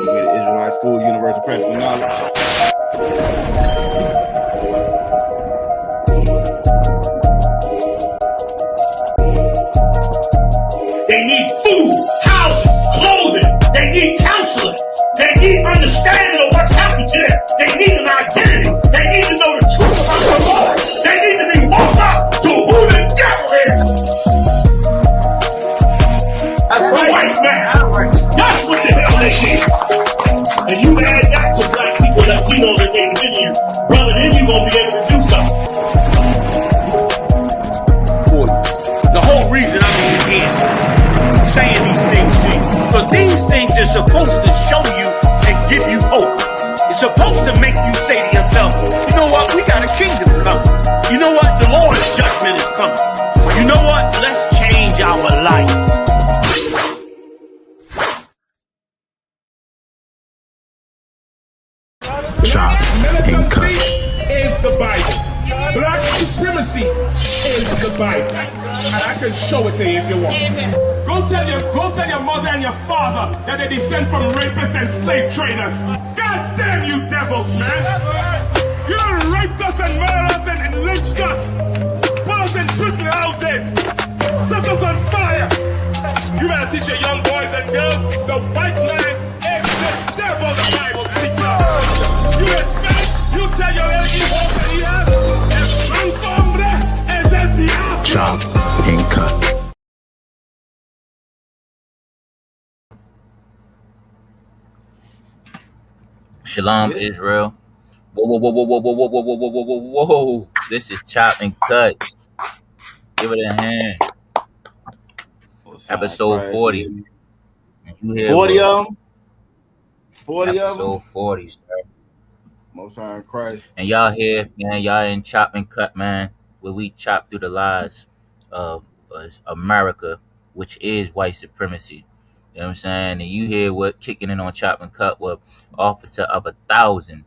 with Israelite School, Universal Practical Knowledge. They need food, housing, clothing. They need counseling. They need understanding of what's happened to them. They need an identity. They need to know the truth about the Lord. They need to be woke up to who the devil is. That's right. White man. That's what the hell they need. And you add that to black people, Latinos, and they in you, brother, then you're going to be able to do something. The whole reason I'm again saying these things to you, because these things are supposed to show you and give you hope. It's supposed to make you say to yourself, you know what, we got a kingdom coming. You know what, the Lord's judgment is coming. You know what, let's change our life. Chop and cut. Is the Bible. Black supremacy is the Bible. And I can show it to you if you want. Go tell your mother and your father that they descend from rapists and slave traders. God damn you devils, man. You done raped us and murdered us and lynched us. Put us in prison houses. Set us on fire. You better teach your young boys and girls the white man is the devil the Bible speaks of. You expect, you tell your hijos and hijas, el blanco hombre es el diablo. Chop and cut. Shalom, Israel. Whoa, whoa, whoa, whoa, whoa, whoa, whoa, whoa, whoa, whoa, whoa, whoa. This is Chop and Cut. Give it a hand. Episode 40. And you hear 40 of them? 40 of them? Episode 40, sir. Most High in Christ. And y'all here, man. Y'all in Chop and Cut, man. Where we chop through the lies of America, which is white supremacy. You know what I'm saying? And you hear what kicking in on Chop and Cut with Officer of 1,000,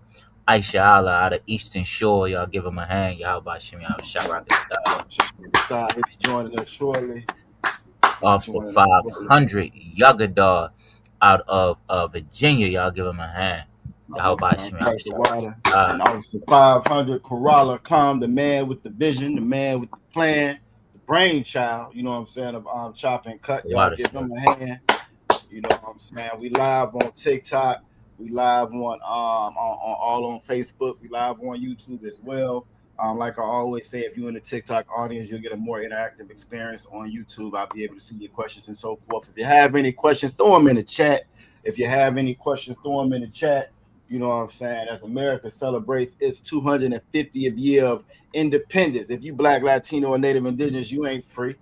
Aisha Allah out of Eastern Shore. Y'all give him a hand. Y'all by Shimmy, y'all shot rocket style. If you joining us shortly. Officer 500, Yagadar out of Virginia. Y'all give him a hand. Y'all by Shimmy, y'all shot and Officer 500, Corolla, the man with the vision, the man with the plan, the brainchild, you know what I'm saying, of Chop and Cut. Y'all give him a hand. You know what I'm saying? We live on TikTok. We live on all on Facebook. We live on YouTube as well. Like I always say, if you're in the TikTok audience, you'll get a more interactive experience on YouTube. I'll be able to see your questions and so forth. If you have any questions, throw them in the chat. You know what I'm saying? As America celebrates its 250th year of independence, if you Black, Latino, or Native Indigenous, you ain't free.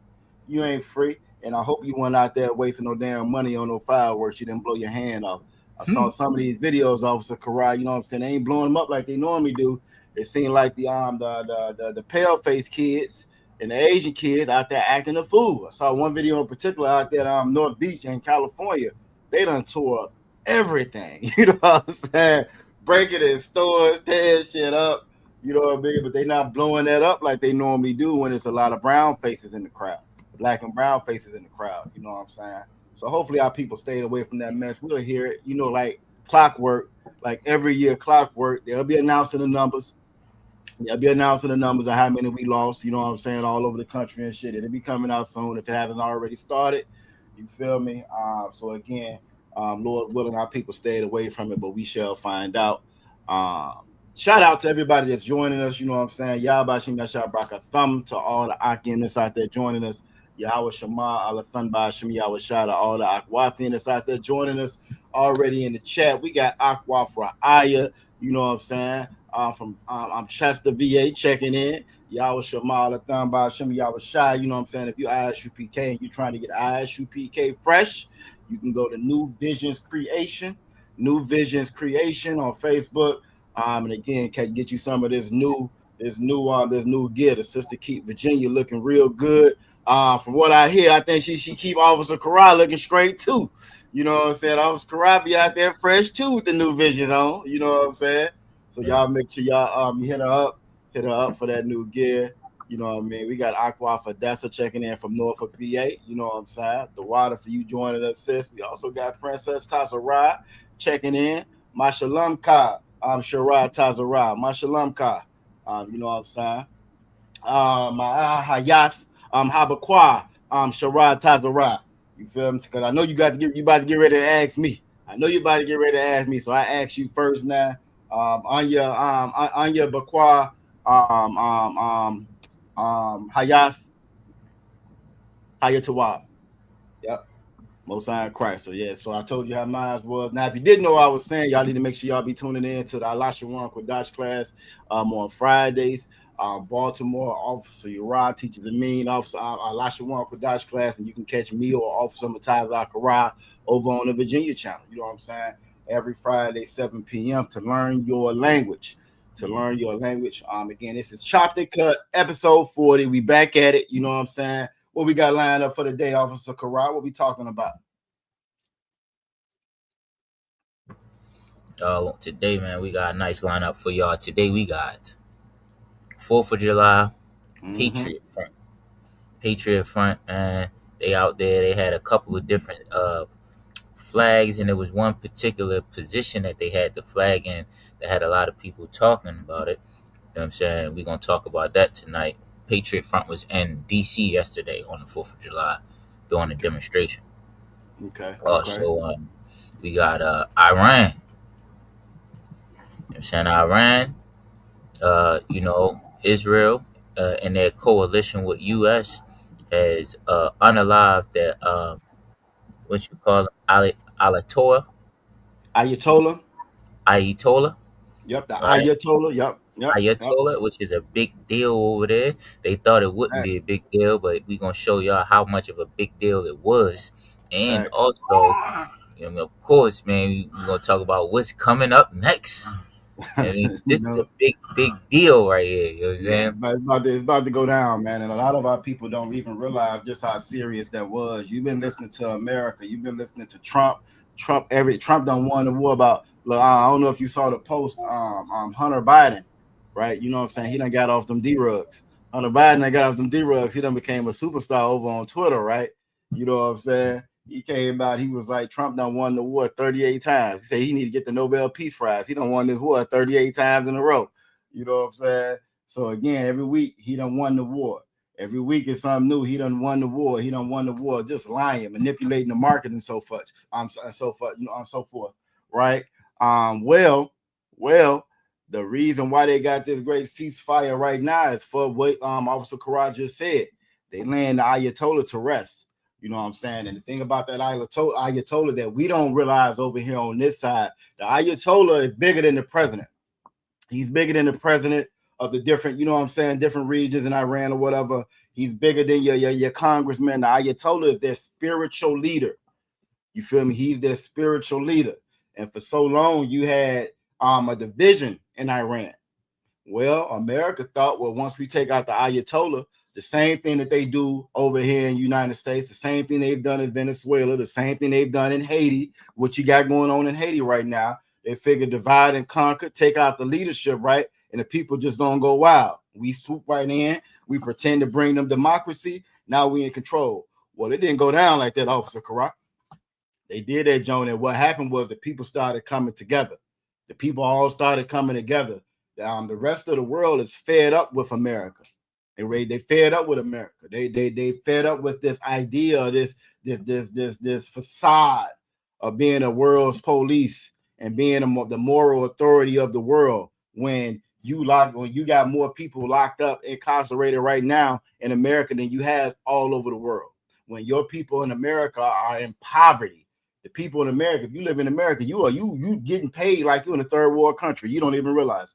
And I hope you weren't out there wasting no damn money on no fireworks. You didn't blow your hand off. I saw some of these videos, Officer Karai, you know what I'm saying? They ain't blowing them up like they normally do. It seemed like the pale face kids and the Asian kids out there acting a fool. I saw one video in particular out there at North Beach in California. They done tore up everything. You know what I'm saying? Breaking in stores, tearing shit up. You know what I mean? But they not blowing that up like they normally do when it's a lot of brown faces in the crowd. Black and brown faces in the crowd, you know what I'm saying? So hopefully our people stayed away from that mess. We'll hear it, you know, like clockwork, like every year clockwork. They'll be announcing the numbers. They'll be announcing the numbers of how many we lost, you know what I'm saying, all over the country and shit. It'll be coming out soon if it hasn't already started. You feel me? So again, Lord willing, our people stayed away from it, but we shall find out. Shout out to everybody that's joining us, you know what I'm saying? Yahweh Shem Yashar Braka Thumb to all the Akianists out there joining us. Yahweh Shema, Allah Thunba Shem Yahweh Shada, all the Akwafianists out there joining us already in the chat. We got Akwa for Aya, you know what I'm saying? From Chester, VA, checking in. Yahweh Shema, Allah Thunba Shem Yahweh Shai, you know what I'm saying? If you ISUPK and you're trying to get ISUPK fresh, you can go to New Visions Creation on Facebook. And again, can get you some of this new gear. The sister keep Virginia looking real good. From what I hear, I think she keep Officer Karai looking straight too. You know what I'm saying? Officer Karai be out there fresh too with the new visions on. You know what I'm saying? So y'all make sure y'all hit her up for that new gear. You know what I mean? We got Aqua for Dessa checking in from Norfolk, VA. You know what I'm saying? The water for you joining us, sis. We also got Princess Tasha Rod. checking in. Mashalom Ka. Shara Tazara. Mashalom Ka. You know what I'm saying? Hayath, Habakwa, Sharad Tazara. You feel me? Because I know you about to get ready to ask me. I know you about to get ready to ask me, so I ask you first now. Anya Bakwa, Hayath, Hayatawab. Yep. Most High in Christ. So yeah, so I told you how mine was. Now, if you didn't know what I was saying, y'all need to make sure y'all be tuning in to the Elisha Warren Kodash class on Fridays. Baltimore Officer Uriah teaches a mean Officer Elisha Warren Kodash class, and you can catch me or Officer Mataz Akara over on the Virginia channel. You know what I'm saying? Every Friday, 7 p.m. to learn your language. To learn your language. Again, this is Chopped and Cut, episode 40. We back at it. You know what I'm saying? What we got lined up for the day, Officer Karat? What we talking about? Today, man, we got a nice lineup for y'all. Today we got 4th of July, Patriot Front. Patriot Front, and they out there. They had a couple of different flags, and there was one particular position that they had the flag in that had a lot of people talking about it. You know what I'm saying? We're going to talk about that tonight. Patriot Front was in D.C. yesterday on the 4th of July during a demonstration. Okay. Also, we got Iran. You know what I'm saying? Iran, Israel and their coalition with U.S. has unalived that, what you call it, Ayatollah. Ayatollah. Ayatollah, Yep. The right? Ayatollah. Yep. Ayatollah, which is a big deal over there. They thought it wouldn't be a big deal, but we're gonna show y'all how much of a big deal it was. And Facts. also, of course, man, we're gonna talk about what's coming up next. I mean, You this is a know, big deal right here. You know what I'm yeah, saying? it's about to go down, man. And a lot of our people don't even realize just how serious that was. You've been listening to America. You've been listening to Trump. Trump done won the war about. Look, I don't know if you saw the post. Hunter Biden, right? You know what I'm saying? He done got off them D-rugs. Hunter Biden done got off them D-rugs. He done became a superstar over on Twitter, right? You know what I'm saying? He came out. He was like, Trump done won the war 38 times. He said he need to get the Nobel Peace Prize. He done won this war 38 times in a row. You know what I'm saying? So again, every week he done won the war. Every week is something new. He done won the war. He done won the war. Just lying, manipulating the market and so forth. So forth. Right. Well, the reason why they got this great ceasefire right now is for what Officer Karaj just said. They laying the Ayatollah to rest. You know what I'm saying? And the thing about that Ayatollah that we don't realize over here on this side, the Ayatollah is bigger than the president. He's bigger than the president of the different, you know what I'm saying, different regions in Iran or whatever. He's bigger than your congressman. The Ayatollah is their spiritual leader. You feel me? He's their spiritual leader. And for so long, you had a division in Iran. Well, America thought, well, once we take out the Ayatollah, the same thing that they do over here in the United States, the same thing they've done in Venezuela, the same thing they've done in Haiti, what you got going on in Haiti right now. They figure divide and conquer, take out the leadership, right? And the people just don't go wild. We swoop right in. We pretend to bring them democracy. Now we in control. Well, it didn't go down like that, Officer Karak. They did that, Joan. And what happened was the people started coming together. The people all started coming together. The rest of the world is fed up with America. They fed up with America. They fed up with this idea, this facade of being a world's police and being the moral authority of the world. When you got more people locked up, incarcerated right now in America than you have all over the world. When your people in America are in poverty, the people in America, if you live in America, you getting paid like you're in a third world country. You don't even realize.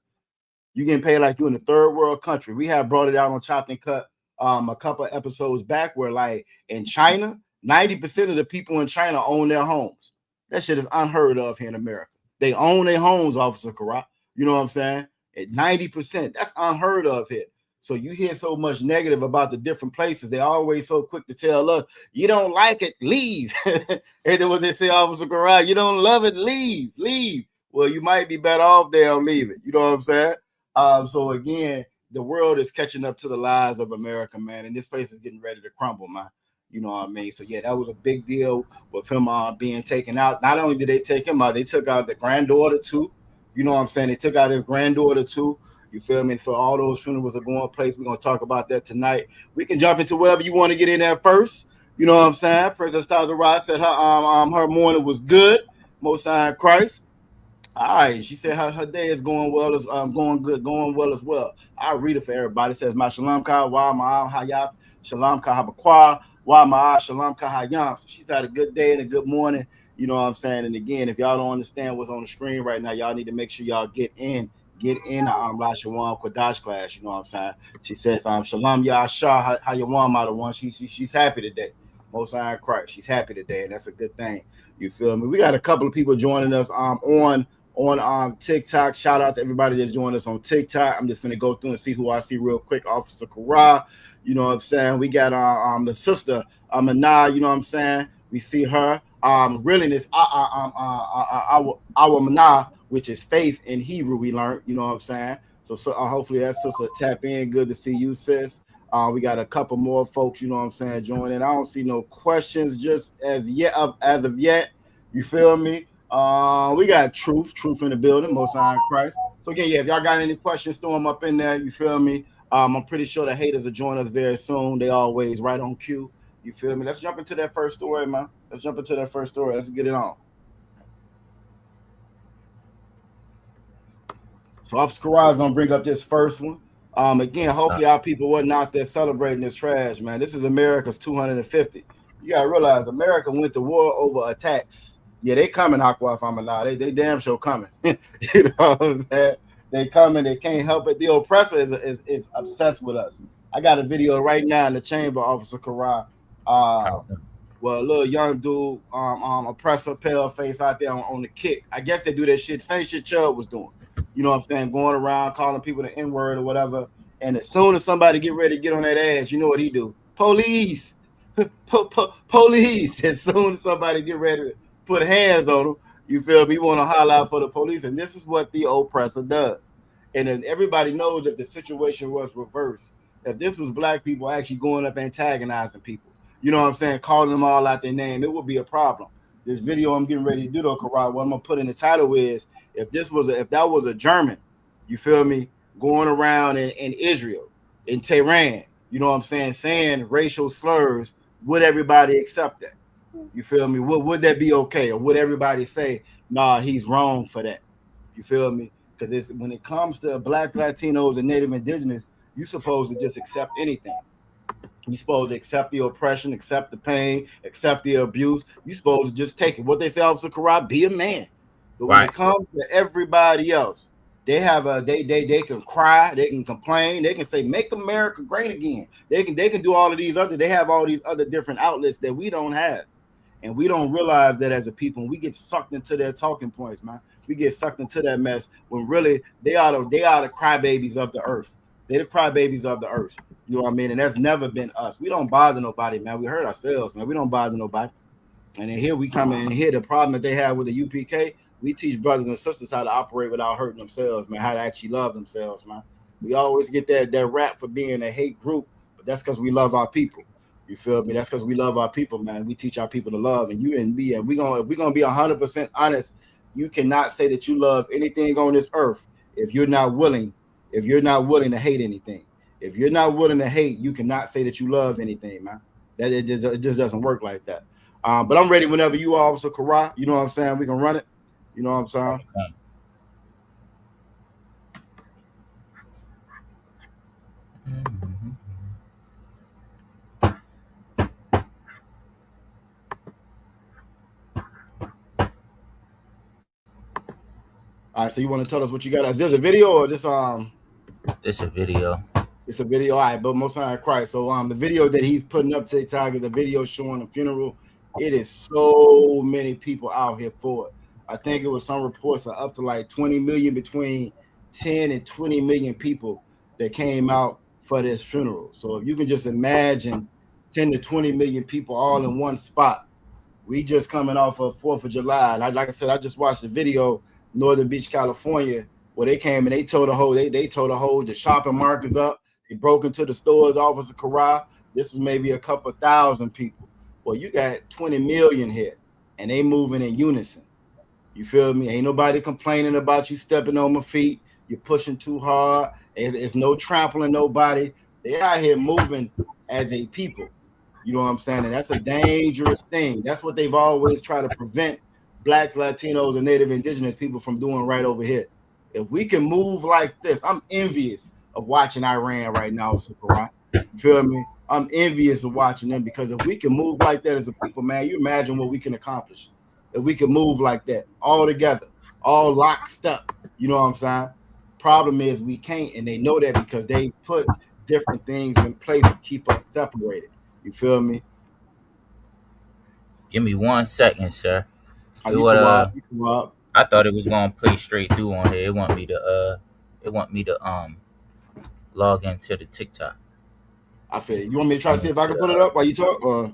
You getting paid like you're in a third world country. We have brought it out on Chopped and Cut a couple of episodes back where, like, in China, 90% of the people in China own their homes. That shit is unheard of here in America. They own their homes, Officer Karat. You know what I'm saying? At 90%, that's unheard of here. So you hear so much negative about the different places. They're always so quick to tell us, you don't like it, leave. And then when they say, Officer Karat, you don't love it, leave. Well, you might be better off there on leave it. You know what I'm saying? So again, the world is catching up to the lies of America, man, and this place is getting ready to crumble, man. You know what I mean? So yeah, that was a big deal with him being taken out. Not only did they take him out, they took out the granddaughter too. You know what I'm saying? They took out his granddaughter too. You feel me? So all those funerals are going place. We're gonna talk about that tonight. We can jump into whatever you want to get in there first. You know what I'm saying? Princess Tazara said her morning was good. Most High in Christ. All right, she said her day is going well as going good, going well as well. I'll read it for everybody. It says my shalom ka wa ma hayat shalom ka habakwa wa ma shalom ka hayam. So she's had a good day and a good morning. You know what I'm saying? And again, if y'all don't understand what's on the screen right now, y'all need to make sure y'all get in the Lashawan Kodash class. You know what I'm saying? She says shalom ya shah hayawam out of one. She's happy today. Most High in Christ. She's happy today, and that's a good thing. You feel me? We got a couple of people joining us on TikTok. Shout out to everybody that's joining us on TikTok. I'm just gonna go through and see who I see real quick. Officer Kara, you know what I'm saying? We got the sister Mana, you know what I'm saying? We see her. Really this our Mana, which is faith in Hebrew, we learned, you know what I'm saying? So hopefully that sister tap in. Good to see you, sis. We got a couple more folks, you know what I'm saying, joining. I don't see no questions just as of yet. You feel me? We got truth in the building, Most High in Christ. So again, yeah, if y'all got any questions, throw them up in there. You feel me? I'm pretty sure the haters will join us very soon. They always right on cue. You feel me? Let's jump into that first story, man. Let's get it on. So Officer Karai is gonna bring up this first one. Again, hopefully our people wasn't out there celebrating this trash, man. This is America's 250. You gotta realize America went to war over attacks. Yeah, they coming, Aqua Famana. They damn sure coming. You know what I'm saying? They coming, they can't help it. The oppressor is obsessed with us. I got a video right now in the chamber, Officer Karai. Well, a little young dude, oppressor, pale face out there on the kick. I guess they do that shit, same shit Chubb was doing. You know what I'm saying? Going around calling people the N-word or whatever. And as soon as somebody get ready to get on that ass, you know what he do? Police. Police. As soon as somebody get ready to put hands on them, you feel me? You want to holler out for the police. And this is what the oppressor does. And then everybody knows that the situation was reversed. If this was black people actually going up antagonizing people, you know what I'm saying, calling them all out their name, it would be a problem. This video I'm getting ready to do though, Karai, what I'm gonna put in the title is if that was a German, you feel me, going around in Israel, in Tehran, you know what I'm saying racial slurs, would everybody accept that? You feel me? Would that be okay? Or would everybody say, nah, he's wrong for that? You feel me? Because it's when it comes to blacks, Latinos, and Native Indigenous, you're supposed to just accept anything. You're supposed to accept the oppression, accept the pain, accept the abuse. You're supposed to just take it. What they say, Officer Karai, be a man. But when it comes to everybody else, they have they can cry, they can complain, they can say, make America great again. They can do all of these they have all these other different outlets that we don't have. And we don't realize that as a people, we get sucked into their talking points, man. We get sucked into that mess when really they are the crybabies of the earth. They're the crybabies of the earth. You know what I mean? And that's never been us. We don't bother nobody, man. We hurt ourselves, man. We don't bother nobody. And then here we come in here. The problem that they have with the UPK, we teach brothers and sisters how to operate without hurting themselves, man. How to actually love themselves, man. We always get that rap for being a hate group, but that's because we love our people. You feel me? That's because we love our people, man. We teach our people to love, and you and me, and we're gonna be 100% honest. You cannot say that you love anything on this earth if you're not willing to hate anything. If you're not willing to hate, you cannot say that you love anything, man. That it just doesn't work like that. But I'm ready whenever you are, Officer Karai. You know what I'm saying? We can run it. You know what I'm saying? Okay. All right, so you want to tell us what you got? Is this a video or this It's a video. It's a video. All right, but Most High in Christ. So the video that he's putting up TikTok is a video showing a funeral. It is so many people out here for it. I think it was some reports of up to like 20 million, between 10 and 20 million people that came out for this funeral. So if you can just imagine 10 to 20 million people all in one spot. We just coming off of 4th of July. And like I said, I just watched the video, Northern Beach, California, where they came and they told the whole, the shopping markets up. They broke into the stores, Officer Karai. This was maybe a couple thousand people. Well, you got 20 million here, and they moving in unison. You feel me? Ain't nobody complaining about you stepping on my feet. You're pushing too hard. It's no trampling nobody. They out here moving as a people. You know what I'm saying? And that's a dangerous thing. That's what they've always tried to prevent blacks, Latinos, and Native Indigenous people from doing right over here. If we can move like this, I'm envious of watching Iran right now, Sakurai. You feel me? I'm envious of watching them because if we can move like that as a people, man, you imagine what we can accomplish. If we can move like that all together, all locked up. You know what I'm saying? Problem is we can't, and they know that because they put different things in place to keep us separated. You feel me? Give me 1 second, sir. How It you would to Rob? You to Rob? I thought it was gonna play straight through on here. It want me to log into the TikTok. I feel you. You want me to try to see if I can put it Uh, up while you talk? Or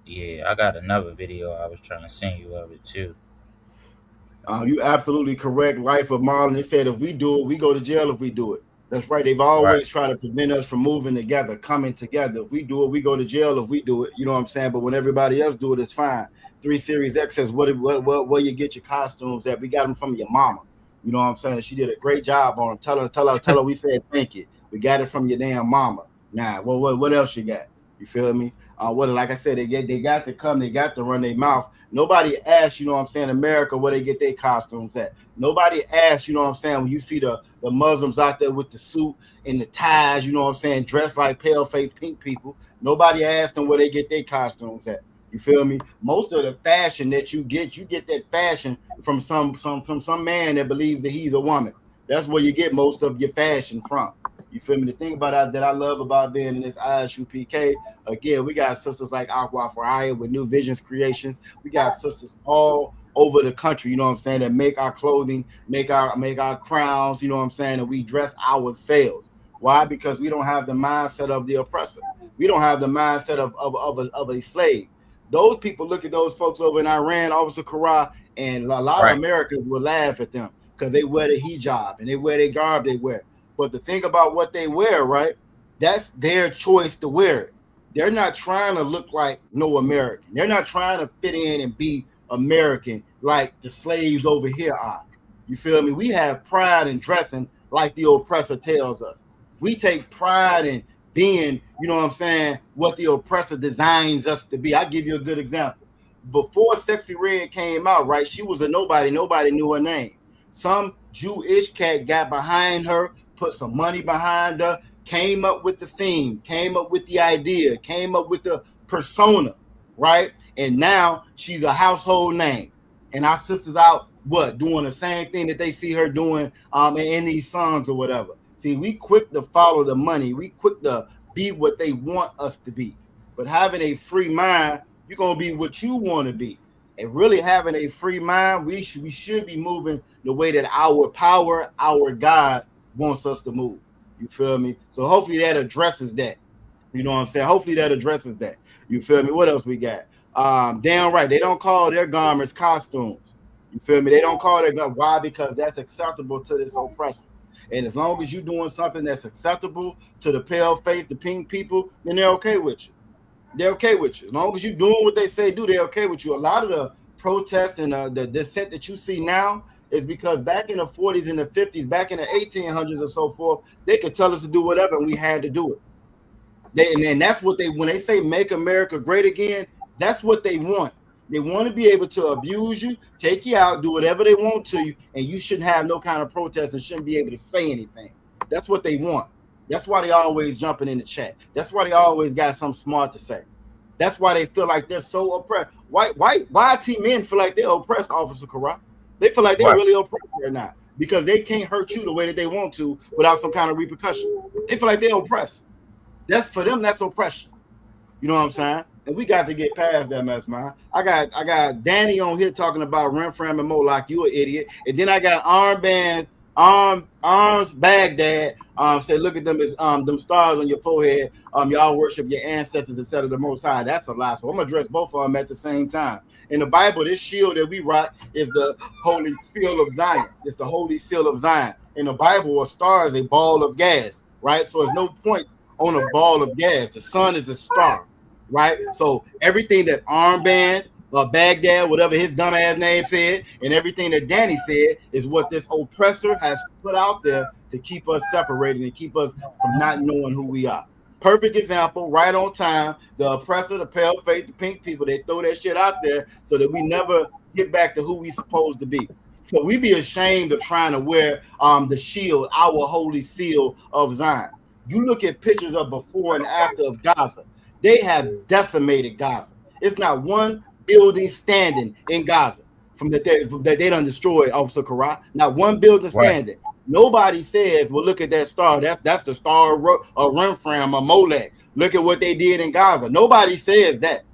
yeah, I got another video I was trying to send you of it too. you absolutely correct. Life of Marlon. It said if we do it, we go to jail if we do it. That's right. They've Right, always tried to prevent us from moving together, coming together. If we do it, we go to jail if we do it. You know what I'm saying? But when everybody else do it, it's fine. 3 Series X says, where you get your costumes at? We got them from your mama. You know what I'm saying? She did a great job on them. Tell her we said thank you. We got it from your damn mama. Nah, what else you got? You feel me? Like I said, they got to come, they got to run their mouth. Nobody asked, you know what I'm saying, America, where they get their costumes at. Nobody asked, you know what I'm saying, when you see the Muslims out there with the suit and the ties, you know what I'm saying, dressed like pale face pink people. Nobody asked them where they get their costumes at. You feel me? Most of the fashion that you get that fashion from some man that believes that he's a woman. That's where you get most of your fashion from. You feel me? The thing about that I love about being in this ISUPK, again, we got sisters like Aqua Faraya with New Visions Creations. We got sisters all over the country, you know what I'm saying, that make our clothing, make our crowns, you know what I'm saying, and we dress ourselves. Why? Because we don't have the mindset of the oppressor. We don't have the mindset of a slave. Those people look at those folks over in Iran, Officer Kara, and a lot of right, Americans will laugh at them because they wear the hijab and they wear their garb they wear. But the thing about what they wear, right? That's their choice to wear it. They're not trying to look like no American. They're not trying to fit in and be American like the slaves over here are. You feel me? We have pride in dressing like the oppressor tells us. We take pride in being, you know what I'm saying, what the oppressor designs us to be. I'll give you a good example. Before Sexy Red came out, right, she was a nobody. Nobody knew her name. Some Jewish cat got behind her, put some money behind her, came up with the theme, came up with the idea, came up with the persona, right? And now she's a household name. And our sisters out, doing the same thing that they see her doing in these songs or whatever. See, we quick to follow the money. We quick to be what they want us to be. But having a free mind, you're going to be what you want to be. And really having a free mind, we should be moving the way that our power, our God wants us to move. You feel me? So hopefully that addresses that. You know what I'm saying? Hopefully that addresses that. You feel me? What else we got? Damn right. They don't call their garments costumes. You feel me? They don't call their garments. Why? Because that's acceptable to this oppressor. And as long as you're doing something that's acceptable to the pale face, the pink people, then they're okay with you. They're okay with you. As long as you're doing what they say do, they're okay with you. A lot of the protests and the dissent that you see now is because back in the 40s and the 50s, back in the 1800s and so forth, they could tell us to do whatever and we had to do it. And that's what when they say make America great again, that's what they want. They want to be able to abuse you, take you out, do whatever they want to you, and you shouldn't have no kind of protest and shouldn't be able to say anything. That's what they want. That's why they always jumping in the chat. That's why they always got something smart to say. That's why they feel like they're so oppressed. Why YT men feel like they're oppressed, Officer Kara? They feel like they're right. really oppressed right now because they can't hurt you the way that they want to without some kind of repercussion. They feel like they're oppressed. That's for them. That's oppression. You know what I'm saying? And we got to get past that mess, man. I got Danny on here talking about Renfram and Moloch. You an idiot. And then I got armbands, arms Baghdad. Say look at them as them stars on your forehead. Y'all worship your ancestors instead of the Most High. That's a lie. So I'm gonna address both of them at the same time. In the Bible, this shield that we rock is the holy seal of Zion. It's the holy seal of Zion. In the Bible, a star is a ball of gas, right? So there's no points on a ball of gas. The sun is a star, right? So everything that armbands, Baghdad, whatever his dumbass name said, and everything that Danny said is what this oppressor has put out there to keep us separated and keep us from not knowing who we are. Perfect example, right on time. The oppressor, the pale face, the pink people, they throw that shit out there so that we never get back to who we supposed to be. So we be ashamed of trying to wear the shield, our holy seal of Zion. You look at pictures of before and after of Gaza. They have decimated Gaza. It's not one building standing in Gaza from that they done destroyed, Officer Kara. Not one building standing. Right. Nobody says, well, look at that star. That's the star of Renfram or Molech. Look at what they did in Gaza. Nobody says that.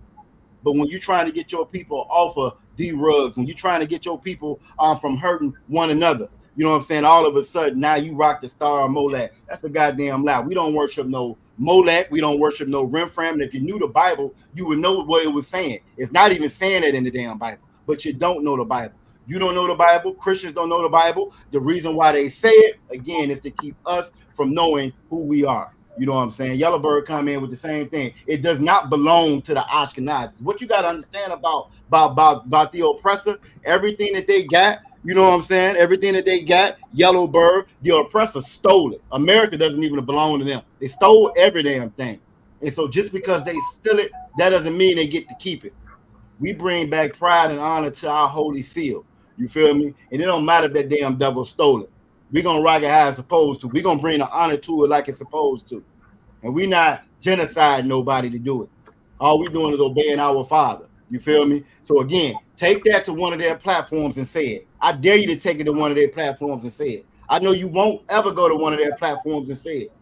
But when you're trying to get your people off of the rugs, when you're trying to get your people from hurting one another, you know what I'm saying? All of a sudden, now you rock the star of Molech. That's a goddamn lie. We don't worship no Molech. We don't worship no Renfram. And if you knew the Bible, you would know what it was saying. It's not even saying it in the damn Bible, but you don't know the Bible. You don't know the Bible. Christians don't know the Bible. The reason why they say it, again, is to keep us from knowing who we are. You know what I'm saying? Yellowbird come in with the same thing. It does not belong to the Ashkenazis. What you got to understand about the oppressor, everything that they got, you know what I'm saying? Everything that they got, Yellowbird, the oppressor stole it. America doesn't even belong to them. They stole every damn thing. And so just because they steal it, that doesn't mean they get to keep it. We bring back pride and honor to our holy seal. You feel me? And it don't matter if that damn devil stole it. We're going to rock it how it's supposed to. We're going to bring the honor to it like it's supposed to. And we're not genocide nobody to do it. All we're doing is obeying our Father. You feel me? So again, take that to one of their platforms and say it. I dare you to take it to one of their platforms and say it. I know you won't ever go to one of their platforms and say it.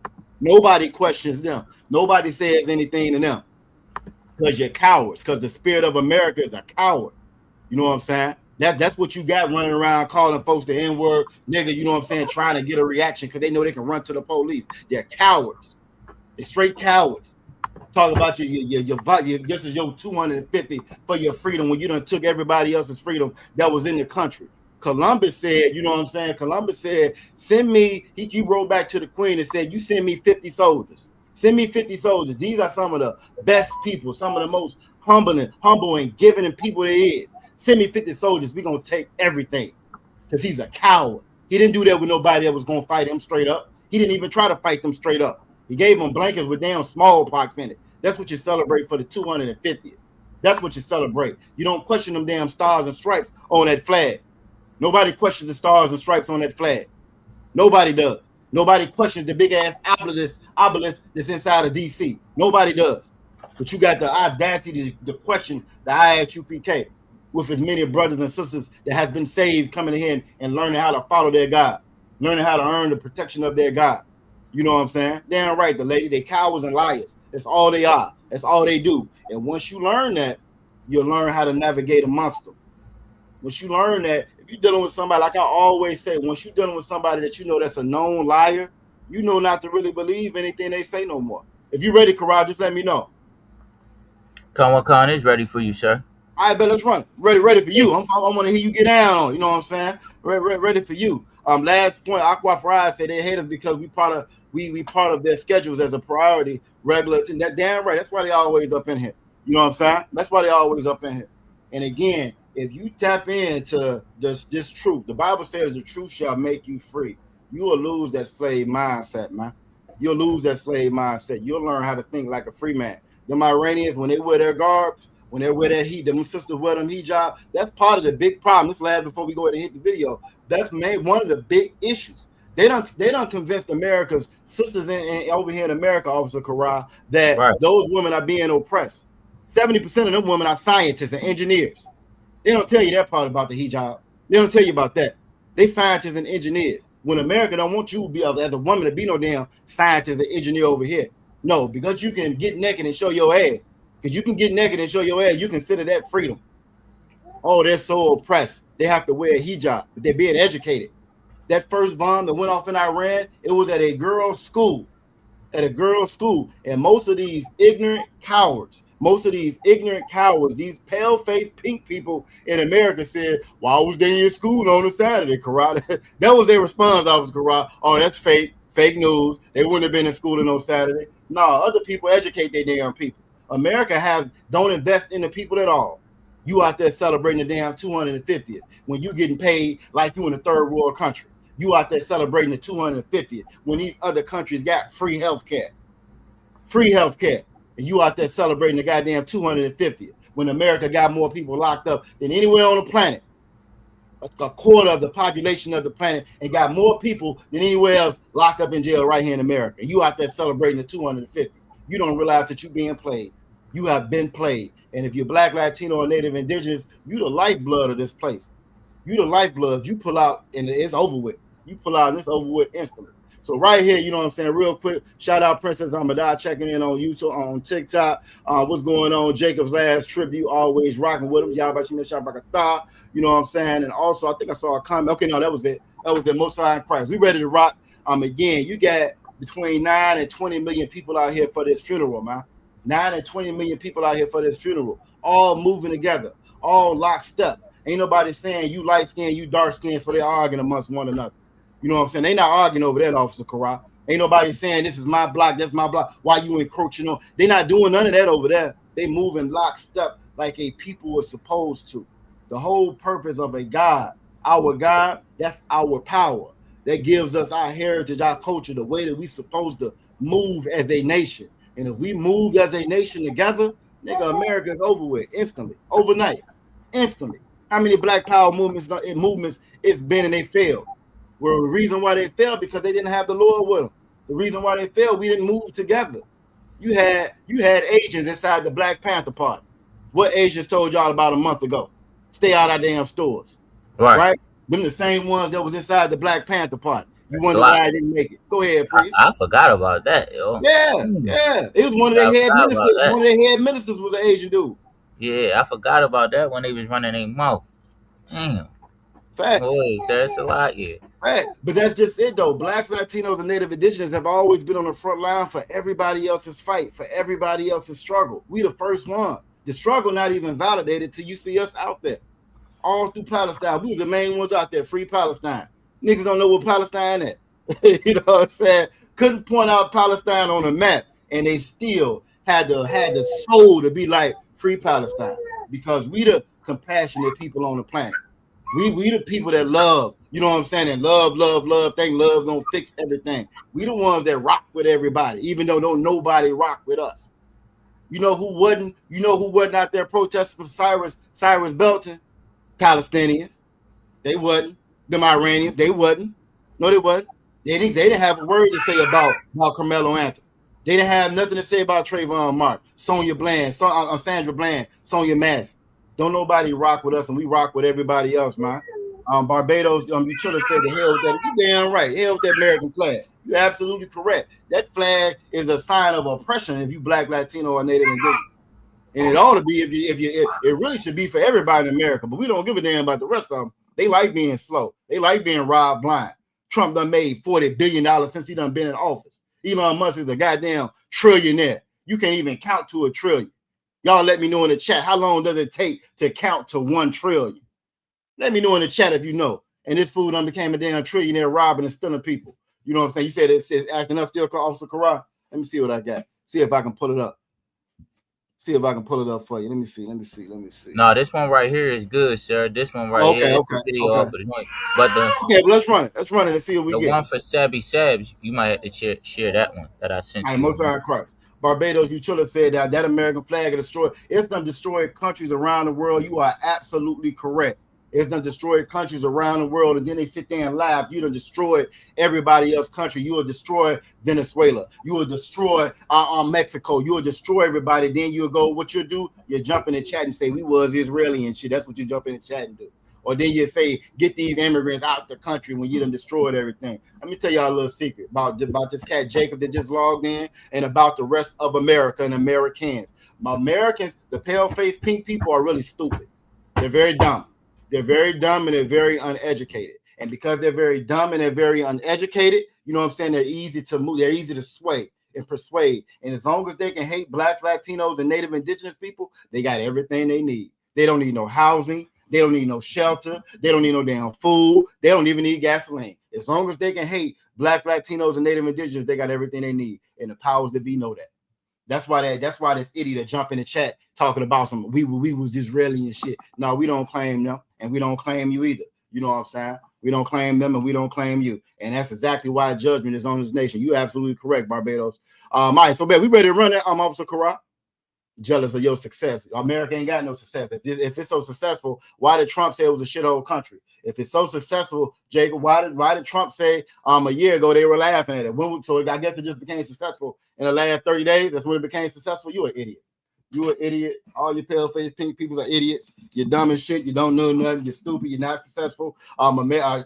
Nobody questions them. Nobody says anything to them. Because you're cowards. Because the spirit of America is a coward. You know what I'm saying? That's what you got running around calling folks the N-word, nigga, you know what I'm saying, trying to get a reaction because they know they can run to the police. They're cowards. They're straight cowards. Talk about this is your 250 for your freedom when you done took everybody else's freedom that was in the country. Columbus said, you know what I'm saying? Columbus said, send me, he wrote back to the queen and said, you send me 50 soldiers. Send me 50 soldiers. These are some of the best people, some of the most humble and giving people there is. Send me 50 soldiers. We're going to take everything because he's a coward. He didn't do that with nobody that was going to fight him straight up. He didn't even try to fight them straight up. He gave them blankets with damn smallpox in it. That's what you celebrate for the 250th. That's what you celebrate. You don't question them damn stars and stripes on that flag. Nobody questions the stars and stripes on that flag. Nobody does. Nobody questions the big ass obelisk that's inside of DC. Nobody does. But you got the audacity to question the ISUPK. With as many brothers and sisters that has been saved coming in here and learning how to follow their God, learning how to earn the protection of their God. You know what I'm saying? Damn right, the lady, they cowards and liars. That's all they are. That's all they do. And once you learn that, you'll learn how to navigate amongst them. Once you learn that, if you're dealing with somebody, like I always say, once you're dealing with somebody that you know that's a known liar, you know not to really believe anything they say no more. If you're ready, Karai, just let me know. Khan Khan is ready for you, sir. All right, but let's run. Ready for you. I want to hear you get down. You know what I'm saying? Ready for you. Last point, Aqua Fried said they hate us because we part of their schedules as a priority, regular. That damn right. That's why they always up in here. You know what I'm saying? That's why they always up in here. And again, if you tap into this truth, the Bible says the truth shall make you free. You will lose that slave mindset, man. You'll lose that slave mindset. You'll learn how to think like a free man. Them Iranians, when they wear their garbs, when they wear that them sisters wear them hijab, that's part of the big problem. This last before we go ahead and hit the video. That's one of the big issues. They don't convince America's sisters in over here in America, Officer Karai, that those women are being oppressed. 70% of them women are scientists and engineers. They don't tell you that part about the hijab. They don't tell you about that. They scientists and engineers. When America don't want you to be as a woman to be no damn scientist and engineer over here. No, because you can get naked and show your ass. Because you can get naked and show your ass, you consider that freedom. Oh, they're so oppressed. They have to wear a hijab, but they're being educated. That first bomb that went off in Iran, it was at a girls' school. At a girls' school. And most of these ignorant cowards, these pale-faced pink people in America said, why was they in school on a Saturday, Karai? That was their response, Officer Karai. Oh, that's fake. Fake news. They wouldn't have been in school on Saturday. No, other people educate their damn people. America don't invest in the people at all. You out there celebrating the damn 250th when you getting paid like you in a third world country. You out there celebrating the 250th when these other countries got free health care. Free health care. And you out there celebrating the goddamn 250th when America got more people locked up than anywhere on the planet. A quarter of the population of the planet and got more people than anywhere else locked up in jail right here in America. You out there celebrating the 250. You don't realize that you're being played. You have been played. And if you're Black, Latino, or Native Indigenous, you the lifeblood of this place. You the lifeblood. You pull out and it's over with. You pull out and it's over with instantly. So right here, you know what I'm saying? Real quick, shout out Princess Amadai checking in on YouTube, on TikTok. What's going on? Jacob's Last Tribute, always rocking with him. You know what I'm saying? And also, I think I saw a comment. Okay, no, that was it. That was the Most High in Christ. We ready to rock. Again, you got between 9 and 20 million people out here for this funeral, man. 9 and 20 million people out here for this funeral, all moving together, all locked step. Ain't nobody saying you light skin, you dark skin, so they're arguing amongst one another. You know what I'm saying? They not arguing over that, Officer Kara. Ain't nobody saying this is my block, that's my block. Why you encroaching on? They not doing none of that over there. They moving lockstep like a people are supposed to. The whole purpose of a God, our God, that's our power. That gives us our heritage, our culture, the way that we supposed to move as a nation. And if we move as a nation together, nigga, America is over with instantly, overnight, instantly. How many Black Power movements it's been and they failed? Well, the reason why they failed because they didn't have the Lord with them. The reason why they failed, we didn't move together. You had Asians inside the Black Panther Party. What Asians told y'all about a month ago? Stay out of damn stores. Right? Them the same ones that was inside the Black Panther Party. You wonder why I didn't make it. Go ahead, please. I forgot about that, yo. Yeah. It was one of their head ministers. One of their head ministers was an Asian dude. Yeah, I forgot about that when they was running their mouth. Damn. Facts. Boy, that's a lot, yeah. Right. But that's just it, though. Blacks, Latinos, and Native Indigenous have always been on the front line for everybody else's fight, for everybody else's struggle. We the first one. The struggle not even validated till you see us out there. All through Palestine. We were the main ones out there. Free Palestine. Niggas don't know what Palestine is. You know what I'm saying? Couldn't point out Palestine on a map, and they still had the soul to be like Free Palestine, because we the compassionate people on the planet. We the people that love, you know what I'm saying, and love, think love gonna fix everything. We the ones that rock with everybody, even though don't nobody rock with us. You know who wasn't out there protesting for Cyrus Belton? Palestinians. They wasn't. Them Iranians, they wasn't. No, they wasn't. They didn't have a word to say about Carmelo Anthony. They didn't have nothing to say about Trayvon Martin, Sonia Bland, Sandra Bland, Sonia Massey. Don't nobody rock with us, and we rock with everybody else, man. Barbados, you should have said the hell with that. You damn right. Hell with that American flag. You're absolutely correct. That flag is a sign of oppression if you Black, Latino, or Native Indigenous. And it ought to be it really should be for everybody in America, but we don't give a damn about the rest of them. They like being slow. They like being robbed blind. Trump done made $40 billion since he done been in office. Elon Musk is a goddamn trillionaire. You can't even count to a trillion. Y'all let me know in the chat, how long does it take to count to 1 trillion? Let me know in the chat if you know. And this fool done became a damn trillionaire robbing and stealing people. You know what I'm saying? You said it says acting up still, Officer Kara. Let me see what I got. See if I can pull it up. See if I can pull it up for you. Let me see. No, this one right here is good, sir. This one right here is the video off of the joint. But well, let's run it. Let's run it and see what we get. The one for Sabby Sabs, you might have to share that one that I sent you. Most High Christ. Barbados, you should have said that American flag is destroyed. It's done destroyed countries around the world. You are absolutely correct. It's done destroyed countries around the world, and then they sit there and laugh. You done destroyed everybody else's country. You will destroy Venezuela. You will destroy Mexico. You will destroy everybody. Then you'll go, what you'll do, you jump in the chat and say, we was Israeli and shit. That's what you jump in the chat and do. Or then you say, get these immigrants out the country when you done destroyed everything. Let me tell y'all a little secret about this cat Jacob that just logged in, and about the rest of America and Americans. My Americans, the pale-faced pink people, are really stupid. They're very dumb. They're very dumb and they're very uneducated. And because they're very dumb and they're very uneducated, you know what I'm saying, they're easy to move. They're easy to sway and persuade. And as long as they can hate Blacks, Latinos, and Native Indigenous people, they got everything they need. They don't need no housing. They don't need no shelter. They don't need no damn food. They don't even need gasoline. As long as they can hate Black, Latinos, and Native Indigenous, they got everything they need. And the powers that be know that. That's why this idiot that jump in the chat talking about some we was Israeli and shit. No, we don't claim them, and we don't claim you either. You know what I'm saying? We don't claim them, and we don't claim you. And that's exactly why judgment is on this nation. You're absolutely correct, Barbados. All right, so man, we ready to run it. I'm Officer Karat. Jealous of your success. America ain't got no success. If it's so successful, why did Trump say it was a shithole country? If it's so successful, Jacob, why did Trump say a year ago they were laughing at it? So I guess it just became successful in the last 30 days. That's when it became successful. You're an idiot. You're an idiot. All your pale face pink people are idiots. You're dumb as shit. You don't know nothing. You're stupid. You're not successful.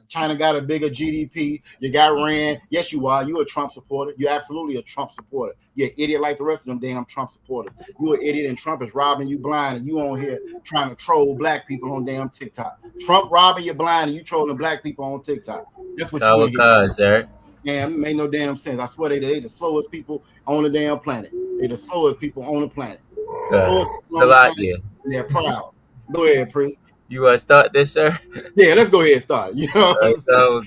China got a bigger GDP. You got ran. Yes, you are. You're a Trump supporter. You're absolutely a Trump supporter. You're an idiot like the rest of them damn Trump supporters. You're an idiot, and Trump is robbing you blind, and you on here trying to troll black people on damn TikTok. Trump robbing you blind, and you trolling black people on TikTok. That's what you here. Sir. Damn, it made no damn sense. I swear they the slowest people on the damn planet. They the slowest people on the planet. They're proud. Go ahead, Priest. You want to start this, sir? Yeah, let's go ahead and start. You know, let's go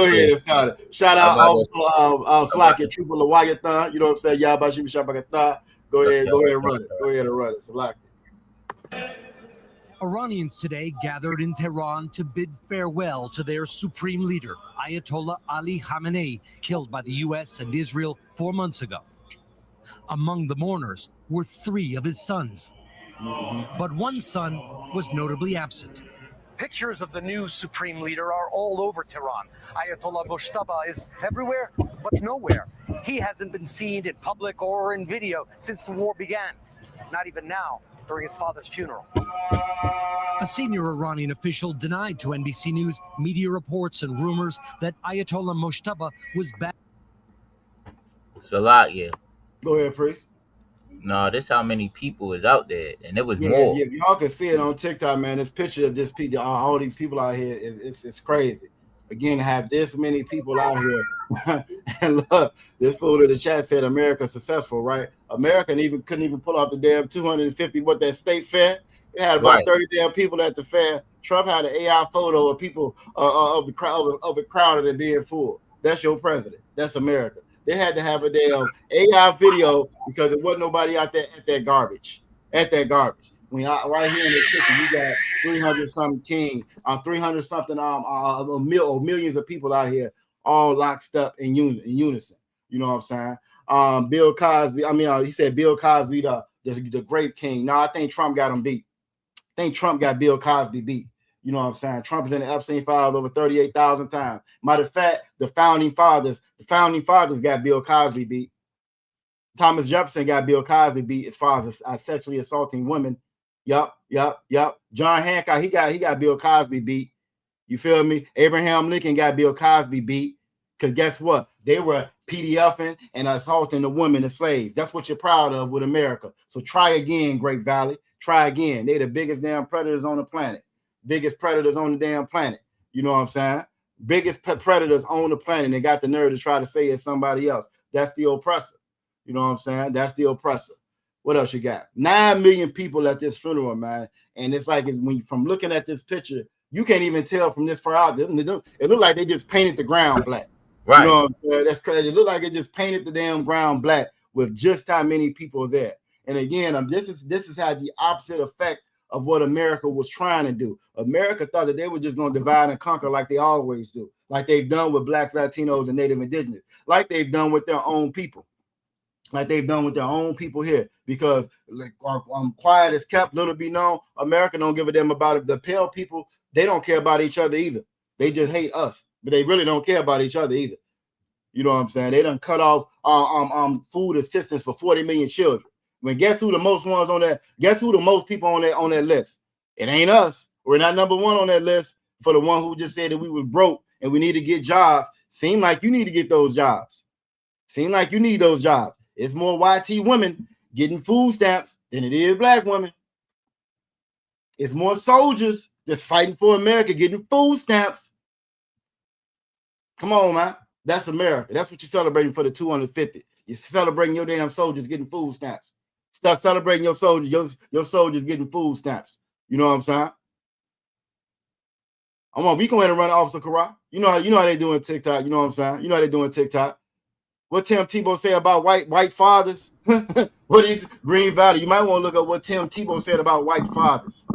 ahead and start it. Shout out also Slakia Trooper Lawayathon. You know what I'm saying? Yabashim Shabakatha. Go ahead and run it. Go ahead and run it. Slakia. Iranians today gathered in Tehran to bid farewell to their supreme leader, Ayatollah Ali Khamenei, killed by the U.S. and Israel 4 months ago. Among the mourners were 3 of his sons. But one son was notably absent. Pictures of the new supreme leader are all over Tehran. Ayatollah Moshtaba is everywhere, but nowhere. He hasn't been seen in public or in video since the war began. Not even now, during his father's funeral. A senior Iranian official denied to NBC News media reports and rumors that Ayatollah Moshtaba was back. Salakia. Go ahead, Priest. No, this how many people is out there, and it was more. Yeah, y'all can see it on TikTok, man. This picture of this people, all these people out here it's crazy. Again, to have this many people out here, and look, this fool in the chat said America's successful, right? America couldn't even pull off the damn 250 what that state fair. It had about 30 damn people at the fair. Trump had an AI photo of people of the crowd that being full. That's your president. That's America. They had to have a damn AI video because there wasn't nobody out there at that garbage. When right here in the picture, you got 300 something king, 300 something millions of people out here, all locked up in unison. You know what I'm saying? Bill Cosby. He said Bill Cosby the great king. No, I think Trump got him beat. I think Trump got Bill Cosby beat. You know what I'm saying? Trump is in the Epstein files over 38,000 times. Matter of fact, the founding fathers got Bill Cosby beat. Thomas Jefferson got Bill Cosby beat as far as sexually assaulting women. Yup. John Hancock, he got Bill Cosby beat. You feel me? Abraham Lincoln got Bill Cosby beat. Because guess what? They were PDFing and assaulting the women and slaves. That's what you're proud of with America. So try again, Great Valley. Try again. They the biggest damn predators on the planet. Biggest predators on the damn planet. You know what I'm saying? Biggest predators on the planet. They got the nerve to try to say it's somebody else. That's the oppressor. You know what I'm saying? That's the oppressor. What else you got? 9 million people at this funeral, man. And it's like when from looking at this picture, you can't even tell from this far out. It looked like they just painted the ground black. Right. You know what I'm saying? That's crazy. It looked like it just painted the damn ground black with just how many people there. And again, this is how the opposite effect of what America was trying to do. America thought that they were just going to divide and conquer like they always do, like they've done with Blacks, Latinos, and Native Indigenous, like they've done with their own people. Like they've done with their own people here, because like quiet as kept, little be known. America don't give a damn about it. The pale people, they don't care about each other either. They just hate us, but they really don't care about each other either. You know what I'm saying? They done cut off food assistance for 40 million children. When guess who the most ones on that? Guess who the most people on that list? It ain't us. We're not number one on that list for the one who just said that we were broke and we need to get jobs. Seem like you need to get those jobs. Seem like you need those jobs. It's more YT women getting food stamps than it is black women. It's more soldiers that's fighting for America getting food stamps. Come on, man. That's America. That's what you're celebrating for the 250. You're celebrating your damn soldiers getting food stamps. Start celebrating your soldiers, your soldiers getting food stamps. You know what I'm saying? We go ahead and run Officer Karat. You know how they doing TikTok. You know what I'm saying? You know how they doing TikTok. What Tim Tebow say about white fathers? What is Green Valley? You might want to look up what Tim Tebow said about white fathers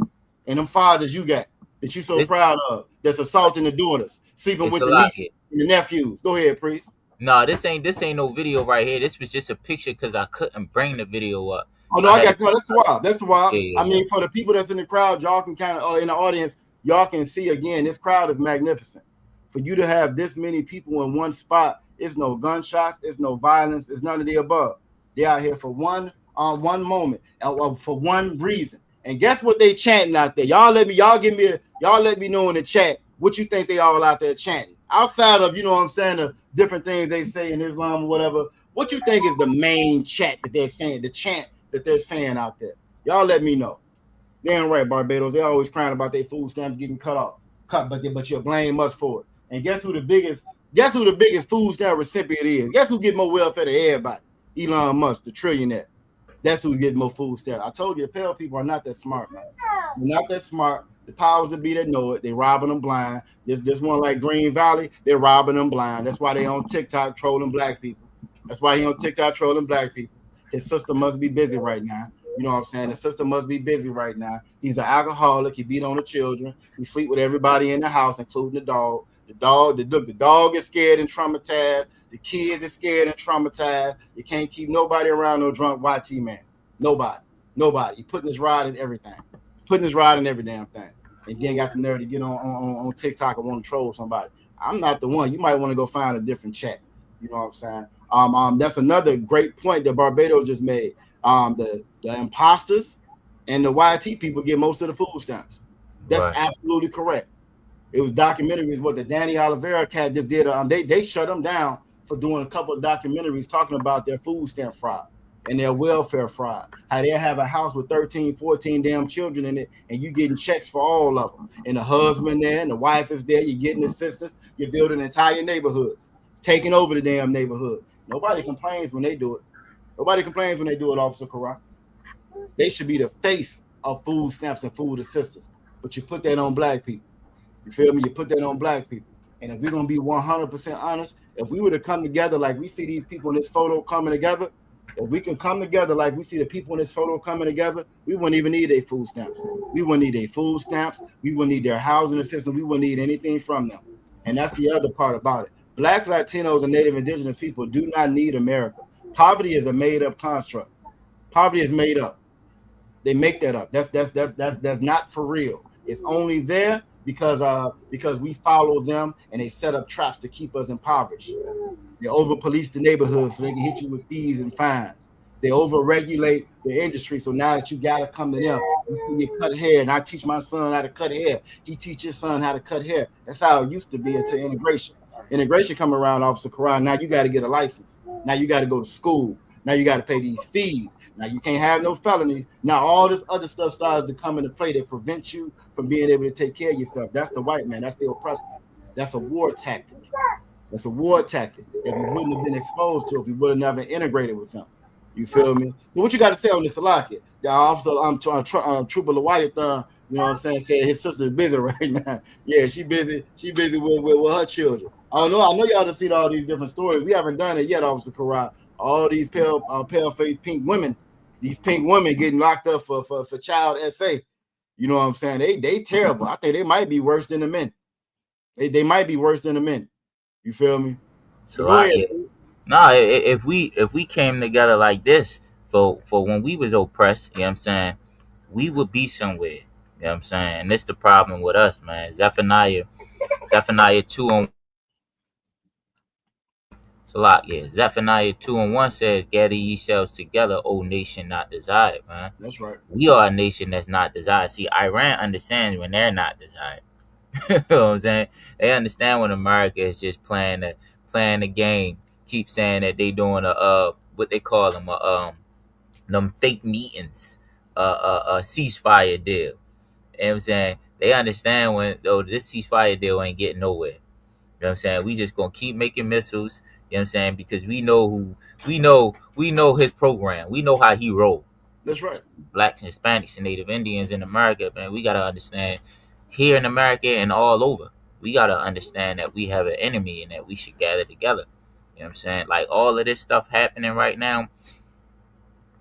and them fathers you got that you so proud of. That's assaulting the daughters, sleeping with the nieces and the nephews. Go ahead, priest. No, this ain't no video right here. This was just a picture because I couldn't bring the video up. Oh no, I got no. That's wild. That's wild. Yeah, I mean, for the people that's in the crowd, y'all can kind of in the audience, y'all can see again. This crowd is magnificent. For you to have this many people in one spot, it's no gunshots, it's no violence, it's none of the above. They out here for one moment, for one reason. And guess what they chanting out there? Y'all let me know in the chat what you think they all out there chanting. Outside of, you know what I'm saying, the different things they say in Islam or whatever, what you think is the main chat that they're saying, the chant that they're saying out there? Y'all let me know. Damn right, Barbados. They always crying about their food stamps getting cut, but you blame us for it. And guess who the biggest food stamp recipient is? Guess who get more welfare than everybody? Elon Musk, the trillionaire. That's who get more food stamps. I told you, the pale people are not that smart, man. They're not that smart. The powers that be that know it, they robbing them blind. This one like Green Valley, they're robbing them blind. That's why they on TikTok trolling black people. That's why he on TikTok trolling black people. His sister must be busy right now. You know what I'm saying? His sister must be busy right now. He's an alcoholic. He beat on the children. He sleep with everybody in the house, including the dog. The dog is scared and traumatized. The kids is scared and traumatized. You can't keep nobody around no drunk YT man. Nobody. He putting his rod in everything. Putting his rod in every damn thing. And then got the nerve to get on TikTok and want to troll somebody. I'm not the one. You might want to go find a different chat. You know what I'm saying? That's another great point that Barbados just made. The imposters and the YT people get most of the food stamps. That's absolutely correct. It was documentaries. What the Danny Oliveira cat just did. They shut them down for doing a couple of documentaries talking about their food stamp fraud and their welfare fraud. How they have a house with 13, 14 damn children in it, and you getting checks for all of them. And the husband there, and the wife is there. You're getting assistance. You're building entire neighborhoods, taking over the damn neighborhood. Nobody complains when they do it. Nobody complains when they do it, Officer Karat. They should be the face of food stamps and food assistance. But you put that on black people. You feel me? You put that on black people. And if we're going to be 100% honest, if we were to come together like we see these people in this photo coming together, if we can come together like we see the people in this photo coming together, we wouldn't even need their food stamps. We wouldn't need their food stamps. We wouldn't need their housing assistance. We wouldn't need anything from them. And that's the other part about it. Blacks, Latinos, and Native Indigenous people do not need America. Poverty is a made-up construct. Poverty is made up. They make that up. That's not for real. It's only there because we follow them and they set up traps to keep us impoverished. They over-police the neighborhood so they can hit you with fees and fines. They over-regulate the industry, so now that you gotta come to them, you cut hair. And I teach my son how to cut hair. He teaches his son how to cut hair. That's how it used to be until integration. Integration come around, Officer Karan. Now you got to get a license. Now you got to go to school. Now you got to pay these fees. Now you can't have no felonies. Now all this other stuff starts to come into play that prevent you from being able to take care of yourself. That's the white man. That's the oppressor. That's a war tactic. That's a war tactic that we wouldn't have been exposed to if we would have never integrated with them. You feel me? So what you got to say on this, Salaki? The officer, Trooper Lewiathan, you know what I'm saying, said his sister's busy right now. Yeah, she busy. She busy with her children. I don't know. I know y'all have seen all these different stories. We haven't done it yet, Officer Karat. All these pale-faced pink women, these pink women getting locked up for child SA. You know what I'm saying? They terrible. I think they might be worse than the men. They might be worse than the men. You feel me? So if we came together like this for when we was oppressed, you know what I'm saying, we would be somewhere. You know what I'm saying? And that's the problem with us, man. Zephaniah 2:1. Zephaniah 2:1 says, "Gather yourselves together, O nation not desired." Man, that's right. We are a nation that's not desired. See, Iran understands when they're not desired. You know what I'm saying? They understand when America is just playing the game. Keep saying that they doing what they call them fake meetings, a ceasefire deal. You know what I'm saying? They understand when this ceasefire deal ain't getting nowhere. You know what I'm saying? We just gonna keep making missiles, you know what I'm saying? Because we know his program. We know how he roll. That's right. Blacks and Hispanics and Native Indians in America, man, we gotta understand here in America and all over. We gotta understand that we have an enemy and that we should gather together. You know what I'm saying? Like all of this stuff happening right now,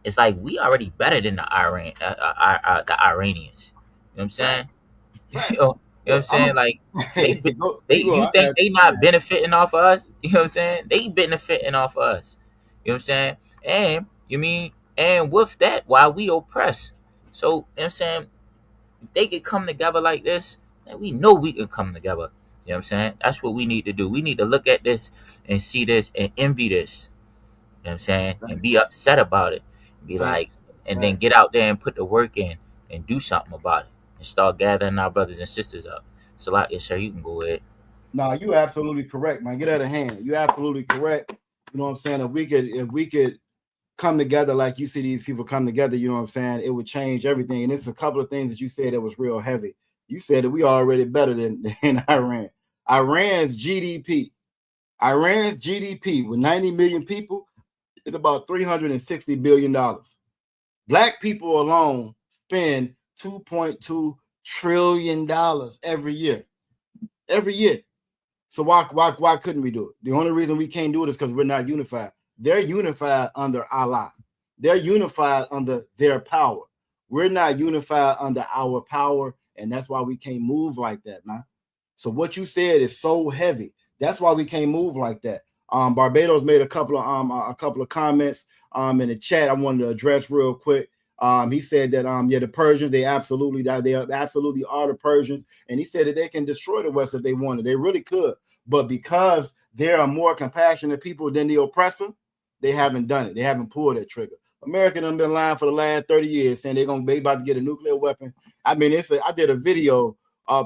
it's like we already better than the Iranians. You know what I'm saying? Facts. You Facts. know, you know what I'm Look, saying? Like they be- they you go. you think they not benefiting off of us? You know what I'm saying? They benefiting off of us. You know what I'm saying? And you mean and with that, why we oppress. So you know what I'm saying? If they could come together like this, then we know we can come together. You know what I'm saying? That's what we need to do. We need to look at this and see this and envy this. You know what I'm saying? And be upset about it. Be like, Facts. and then Facts. get out there and put the work in and do something about it. And start gathering our brothers and sisters up. So like, yes, sir, you can go ahead. No, you absolutely correct, man. Get out of hand. You absolutely correct. You know what I'm saying? If we could come together like you see these people come together, you know what I'm saying? It would change everything. And it's a couple of things that you said that was real heavy. You said that we already better than Iran. Iran's GDP. Iran's GDP with 90 million people is about $360 billion. Black people alone spend $2.2 trillion every year. Every year. So why couldn't we do it? The only reason we can't do it is because we're not unified. They're unified under Allah. They're unified under their power. We're not unified under our power, and that's why we can't move like that, man. So what you said is so heavy. That's why we can't move like that. Barbados made a couple of comments in the chat. I wanted to address real quick. He said that the Persians, they absolutely are the Persians, and he said that they can destroy the West if they wanted. They really could, but because there are more compassionate people than the oppressor, they haven't done it. They haven't pulled that trigger. America done been lying for the last 30 years, saying they're gonna be about to get a nuclear weapon. I mean, I did a video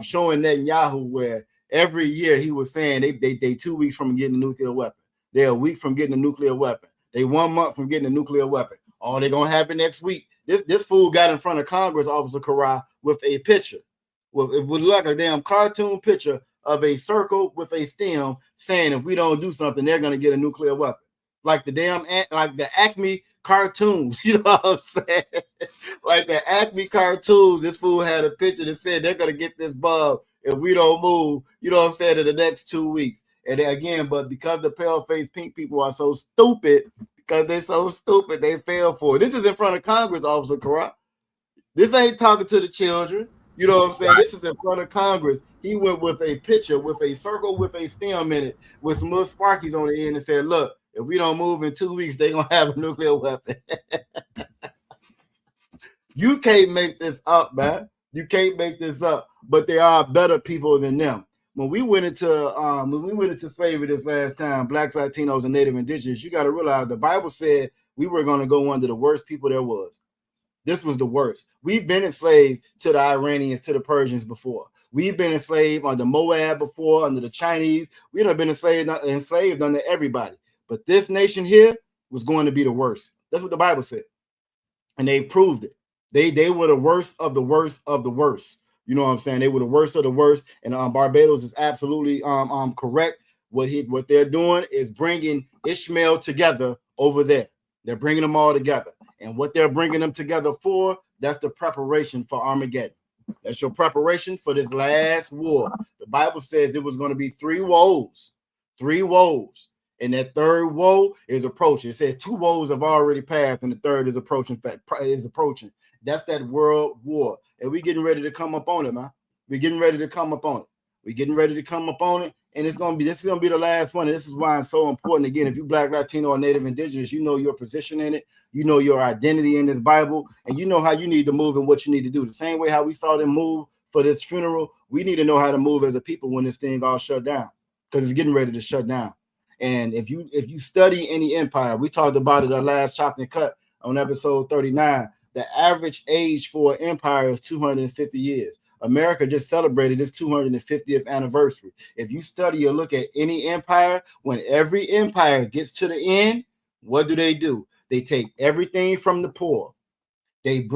showing Netanyahu where every year he was saying they 2 weeks from getting a nuclear weapon. They're a week from getting a nuclear weapon. They 1 month from getting a nuclear weapon. Oh, they're gonna happen next week. This fool got in front of Congress, Officer Kara, with a picture. It would look like a damn cartoon picture of a circle with a stem saying if we don't do something, they're gonna get a nuclear weapon. Like the Acme cartoons, you know what I'm saying? Like the Acme cartoons, this fool had a picture that said they're gonna get this bulb if we don't move, you know what I'm saying, in the next 2 weeks. And again, but because the pale-faced pink people are so stupid, because they're so stupid, they fell for it. This is in front of Congress, Officer Karat. This ain't talking to the children. You know what I'm saying? Right. This is in front of Congress. He went with a picture with a circle with a stem in it with some little sparkies on the end and said, look, if we don't move in 2 weeks, they're going to have a nuclear weapon. You can't make this up, man. You can't make this up. But there are better people than them. When we went into slavery this last time, blacks, Latinos, and Native Indigenous, you got to realize the Bible said we were going to go under the worst people there was. This was the worst. We've been enslaved to the Iranians, to the Persians before. We've been enslaved under Moab before, under the Chinese. We've been enslaved under everybody. But this nation here was going to be the worst. That's what the Bible said. And they proved it. They were the worst of the worst of the worst. You know what I'm saying? They were the worst of the worst. And Barbados is absolutely correct. What they're doing is bringing Ishmael together over there. They're bringing them all together. And what they're bringing them together for, that's the preparation for Armageddon. That's your preparation for this last war. The Bible says it was going to be 3 woes. 3 woes. And that third woe is approaching. It says 2 woes have already passed, and the third is approaching. That's that world war. And we're getting ready to come up on it, man. We're getting ready to come up on it. We're getting ready to come up on it. And this is gonna be the last one. And this is why it's so important. Again, if you Black, Latino, or Native Indigenous, you know your position in it, you know your identity in this Bible, and you know how you need to move and what you need to do. The same way how we saw them move for this funeral, we need to know how to move as a people when this thing all shut down. Because it's getting ready to shut down. And if you study any empire, we talked about it our last Chopped and Cut on episode 39. The average age for an empire is 250 years. America just celebrated its 250th anniversary. If you study or look at any empire, when every empire gets to the end, what do? They take everything from the poor. They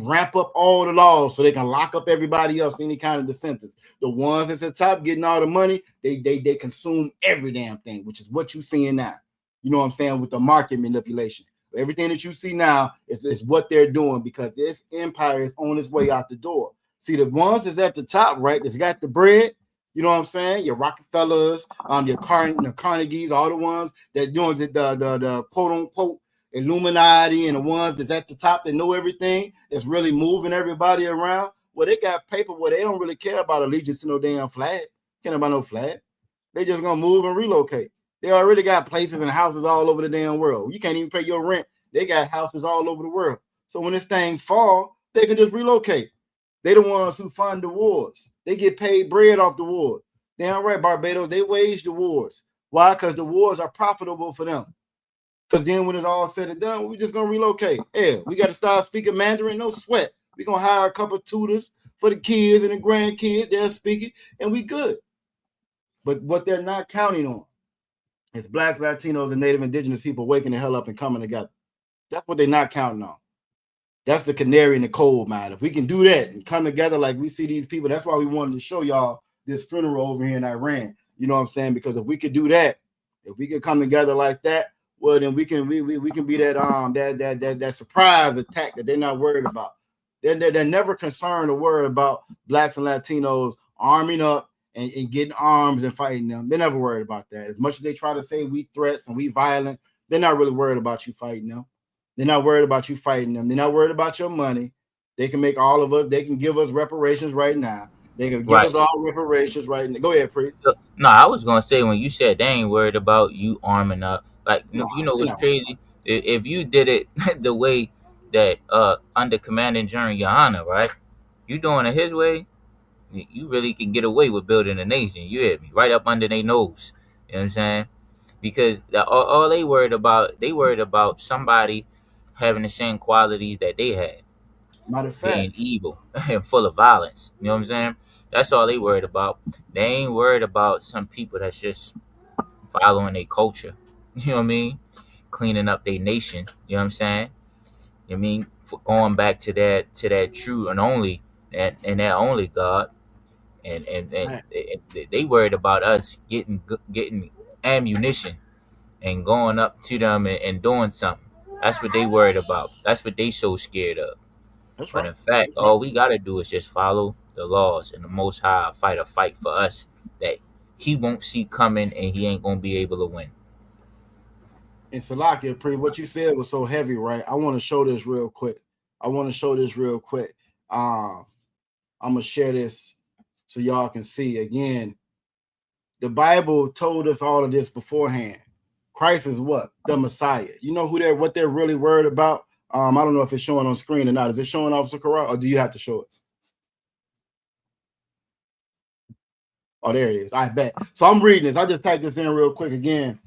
ramp up all the laws so they can lock up everybody else, any kind of dissenters. The ones that's at the top getting all the money, they consume every damn thing, which is what you're seeing now. You know what I'm saying? With the market manipulation. Everything that you see now is what they're doing because this empire is on its way out the door. See, the ones that's at the top, right, that's got the bread, you know what I'm saying? Your Rockefellers, your Carnegies, all the ones that doing the quote unquote Illuminati, and the ones that's at the top that know everything, that's really moving everybody around. Well, they got paper where they don't really care about allegiance to no damn flag. Care about no flag. They just gonna move and relocate. They already got places and houses all over the damn world. You can't even pay your rent. They got houses all over the world. So when this thing fall, they can just relocate. They the ones who fund the wars. They get paid bread off the war. Damn right, Barbados. They wage the wars. Why? Because the wars are profitable for them. Because then when it's all said and done, we're just gonna relocate. Yeah, we got to start speaking Mandarin. No sweat. We're gonna hire a couple of tutors for the kids and the grandkids. They'll speak it, and we good. But what they're not counting on is Blacks, Latinos, and Native Indigenous people waking the hell up and coming together. That's what they're not counting on. That's the canary in the coal mine. If we can do that and come together like we see these people, that's why we wanted to show y'all this funeral over here in Iran. You know what I'm saying? Because if we could do that, if we could come together like that, well, then we can be that surprise attack that they're not worried about. They're never concerned or worried about Blacks and Latinos arming up and getting arms and fighting them. They're never worried about that. As much as they try to say we threats and we violent, they're not really worried about you fighting them. They're not worried about you fighting them. They're not worried about your money. They can make all of us, they can give us reparations right now. They can give us all reparations right now. Go ahead, Priest. So, no, I was gonna say, when you said they ain't worried about you arming up, like, No, you know what's crazy? If you did it the way that under Commanding General Your Honor, right? You doing it his way, you really can get away with building a nation. You hear me? Right up under their nose. You know what I'm saying? Because all they worried about somebody having the same qualities that they had, Matter of being fact, evil and full of violence. You know what I'm saying? That's all they worried about. They ain't worried about some people that's just following their culture. You know what I mean? Cleaning up their nation. You know what I'm saying? I mean, for going back to that true and only and that only God. And they worried about us getting ammunition and going up to them and doing something. That's what they worried about. That's what they so scared of. that's But right. in fact, That's right. all we gotta do is just follow the laws, and the Most High fight a fight for us that He won't see coming, and He ain't gonna be able to win. And Salakia, Priest, what you said was so heavy, right? I want to show this real quick. I'm gonna share this so y'all can see again. The Bible told us all of this beforehand. Christ is what? The Messiah. You know what they're really worried about? I don't know if it's showing on screen or not. Is it showing, Officer Corral, or do you have to show it? Oh, there it is. I bet. So I'm reading this. I just typed this in real quick again.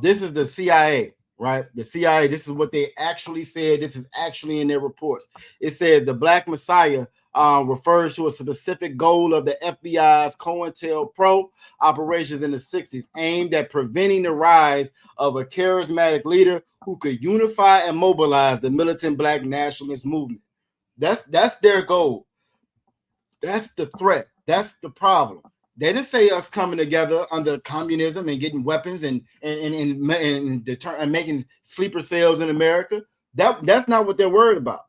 This is the CIA, right? The CIA. This is what they actually said. This is actually in their reports. It says the Black Messiah refers to a specific goal of the FBI's COINTELPRO operations in the 60s, aimed at preventing the rise of a charismatic leader who could unify and mobilize the militant Black nationalist movement. That's their goal. That's the threat. That's the problem. They didn't say us coming together under communism and getting weapons and making sleeper cells in America. That's not what they're worried about.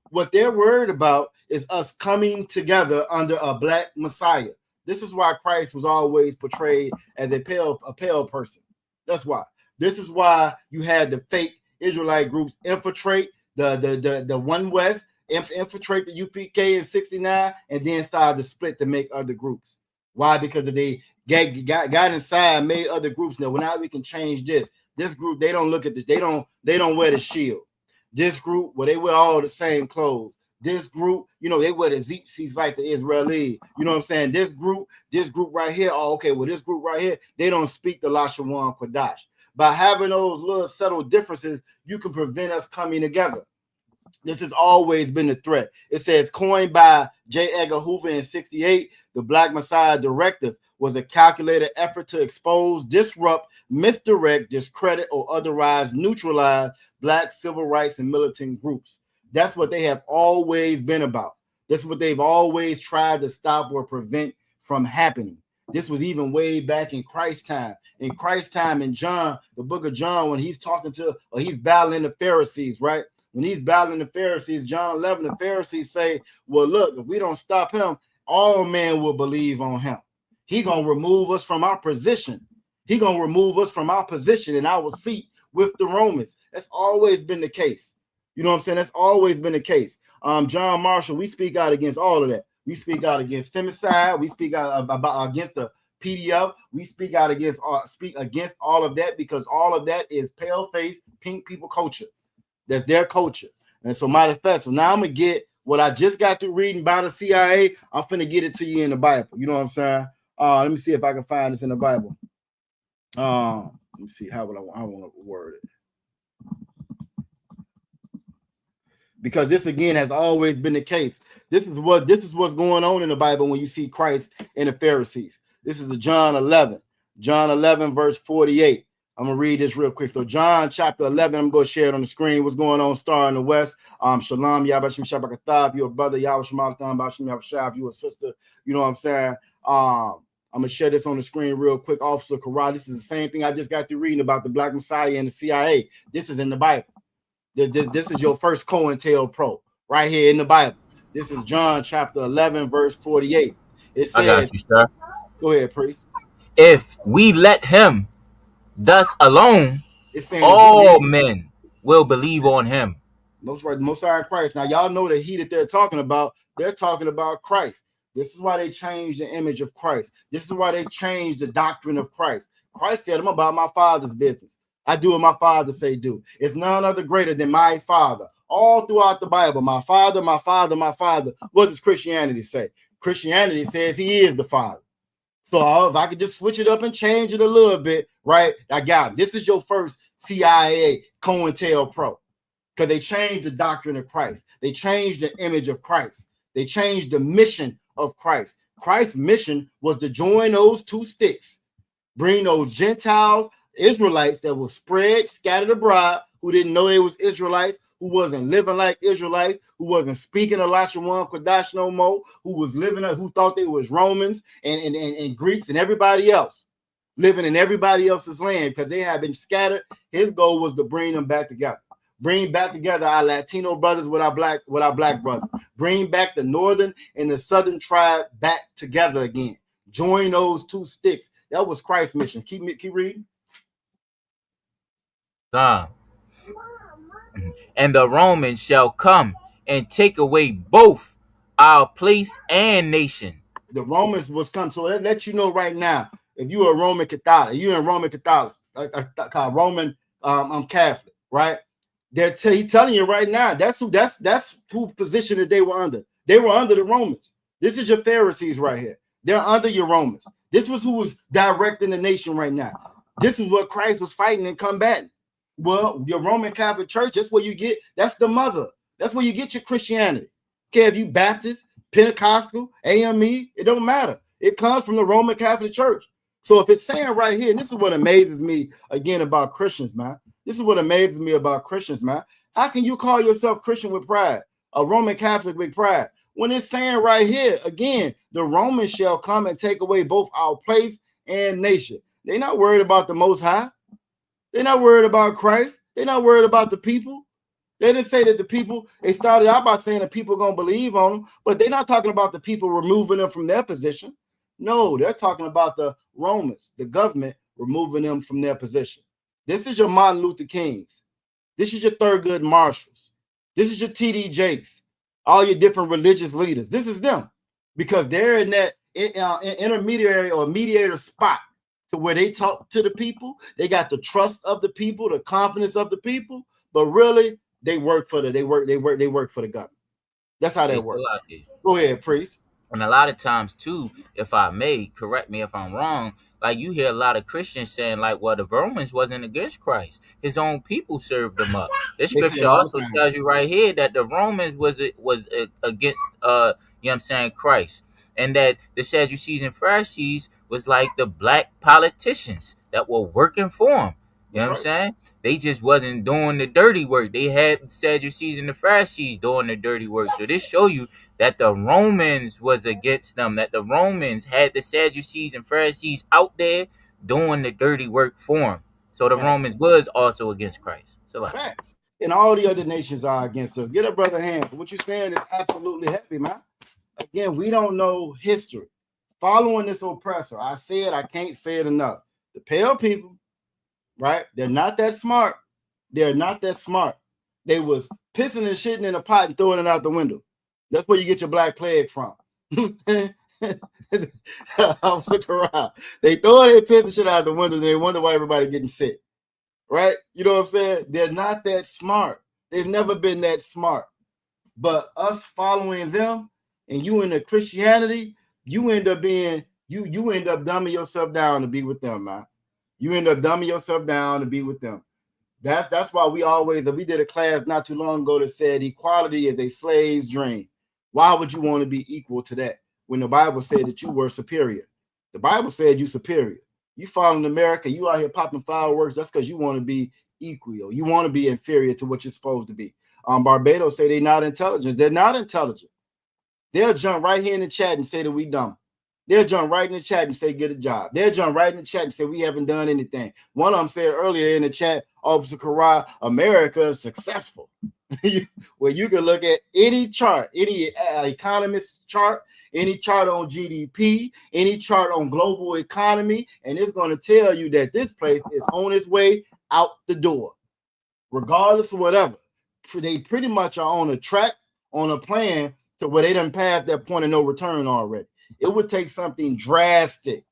What they're worried about is us coming together under a Black Messiah. This is why Christ was always portrayed as a pale person. That's why. This is why you had the fake Israelite groups infiltrate the One West, infiltrate the UPK in '69, and then started to split to make other groups. Why? Because they got inside, made other groups. Now, well, now we can change this. This group, they don't look at this. They don't wear the shield. This group, well, they wear all the same clothes. This group, they wear the tzitzis like the Israeli. You know what I'm saying? This group right here. Oh, okay. Well, this group right here, they don't speak the Lashawan Kodash. By having those little subtle differences, you can prevent us coming together. This has always been a threat. It says, coined by J. Edgar Hoover in '68, the Black Messiah Directive was a calculated effort to expose, disrupt, misdirect, discredit, or otherwise neutralize Black civil rights and militant groups. That's what they have always been about. That's what they've always tried to stop or prevent from happening. This was even way back in Christ's time. In Christ's time, in John, the book of John, when he's talking to, or he's battling the Pharisees, right? When he's battling the Pharisees, John 11, the Pharisees say, well, look, if we don't stop him, all men will believe on him. He going to remove us from our position. He going to remove us from our position in our seat with the Romans. That's always been the case. You know what I'm saying? That's always been the case. John Marshall, we speak out against all of that. We speak out against femicide. We speak out against the PDF. We speak against all of that, because all of that is pale face pink people culture. That's their culture. And so matter of fact, so now I'm gonna get what I just got through reading about the CIA. I'm finna get it to you in the Bible. You know what I'm saying? Let me see if I can find this in the Bible. Let me see how I want to word it. Because this again has always been the case. This is what's going on in the Bible when you see Christ and the Pharisees. This is John 11 verse 48. I'm gonna read this real quick. So John chapter 11, I'm gonna share it on the screen. What's going on, Star in the West? Shalom, Yabashim Shabakatah. If you're a brother, Yabashim Bashim Yabashah. If you're a sister, you know what I'm saying? I'm gonna share this on the screen real quick. Officer Karad, this is the same thing I just got through reading about the Black Messiah and the CIA. This is in the Bible. This is your first COINTELPRO right here in the Bible. This is John chapter 11 verse 48. It says, I got you, sir. Go ahead, priest. If we let him thus alone, It's saying all men will believe on him. Most High in Christ. Now y'all know the he that they're talking about Christ. This is why they changed the image of Christ. This is why they changed the doctrine of Christ. Christ said, I'm about my Father's business. I do what my Father say do. It's none other greater than my Father. All throughout the Bible, my Father, my Father, my Father. What does Christianity say? Christianity says he is the Father. So if I could just switch it up and change it a little bit, right? I got it. This is your first CIA COINTELPRO, because they changed the doctrine of Christ. They changed the image of Christ. They changed the mission of Christ. Christ's mission was to join those two sticks, bring those Gentiles, Israelites that were spread, scattered abroad, who didn't know they was Israelites, who wasn't living like Israelites, who wasn't speaking Elishawan Kodash no more, who was living, who thought they was Romans and Greeks and everybody else, living in everybody else's land because they had been scattered. His goal was to bring them back together. Bring back together our Latino brothers with our black brothers. Bring back the northern and the southern tribe back together again. Join those two sticks. That was Christ's mission. Keep reading. And the Romans shall come and take away both our place and nation. The Romans was come. So that lets you know right now, if you're a Roman Catholic, you're in Roman Catholic, Roman Catholic, right? He's telling you right now, that's who position that they were under. They were under the Romans. This is your Pharisees right here. They're under your Romans. This was who was directing the nation right now. This is what Christ was fighting and combating. Well, your Roman Catholic Church, that's where you get, that's the mother. That's where you get your Christianity. Okay, if you Baptist, Pentecostal, AME, it don't matter. It comes from the Roman Catholic Church. So if it's saying right here, and this is what amazes me again about Christians, man. This is what amazes me about Christians, man. How can you call yourself Christian with pride, a Roman Catholic with pride, when it's saying right here, again, the Romans shall come and take away both our place and nation? They're not worried about the Most High. They're not worried about Christ. They're not worried about the people. They didn't say that the people, they started out by saying that people are going to believe on them, but they're not talking about the people removing them from their position. No, they're talking about the Romans, the government removing them from their position. This is your Martin Luther Kings. This is your Thurgood Marshalls. This is your T.D. Jakes, all your different religious leaders. This is them because they're in that intermediary or mediator spot to where they talk to the people. They got the trust of the people, the confidence of the people, but really they work for the government. That's how they work. Go ahead, priest. And a lot of times too, if I may, correct me if I'm wrong, like you hear a lot of Christians saying like, well, the Romans wasn't against Christ. His own people served them up. This scripture also tells you right here that the Romans was against you know what I'm saying, Christ. And that the Sadducees and Pharisees was like the black politicians that were working for him. You know what I'm saying? They just wasn't doing the dirty work. They had the Sadducees and the Pharisees doing the dirty work. So this show you that the Romans was against them, that the Romans had the Sadducees and Pharisees out there doing the dirty work for them. So the Romans was also against Christ. So like, facts. and all the other nations are against us. Get a brother hand. What you're saying is absolutely heavy, man. Again, we don't know history. Following this oppressor, I said I can't say it enough. The pale people, right? They're not that smart. They're not that smart. They was pissing and shitting in a pot and throwing it out the window. That's where you get your black plague from. They throw their piss and shit out the window and they wonder why everybody getting sick. Right? You know what I'm saying? They're not that smart. They've never been that smart. But us following them and you into Christianity, you end up being, you end up dumbing yourself down to be with them, man. You end up dumbing yourself down to be with them. That's why we did a class not too long ago that said equality is a slave's dream. Why would you want to be equal to that when the Bible said that you were superior? The Bible said you superior. You following America, you out here popping fireworks. That's because you want to be equal. You want to be inferior to what you're supposed to be. Barbados say they're not intelligent. They're not intelligent. They'll jump right here in the chat and say that we dumb. They'll jump right in the chat and say get a job. They'll jump right in the chat and say we haven't done anything. One of them said earlier in the chat, Officer Kara, America is successful. Where you can look at any chart, any economist chart, any chart on GDP, any chart on global economy, and it's going to tell you that this place is on its way out the door. Regardless of whatever, they pretty much are on a track, on a plan to where they done passed that point of no return already. It would take something drastic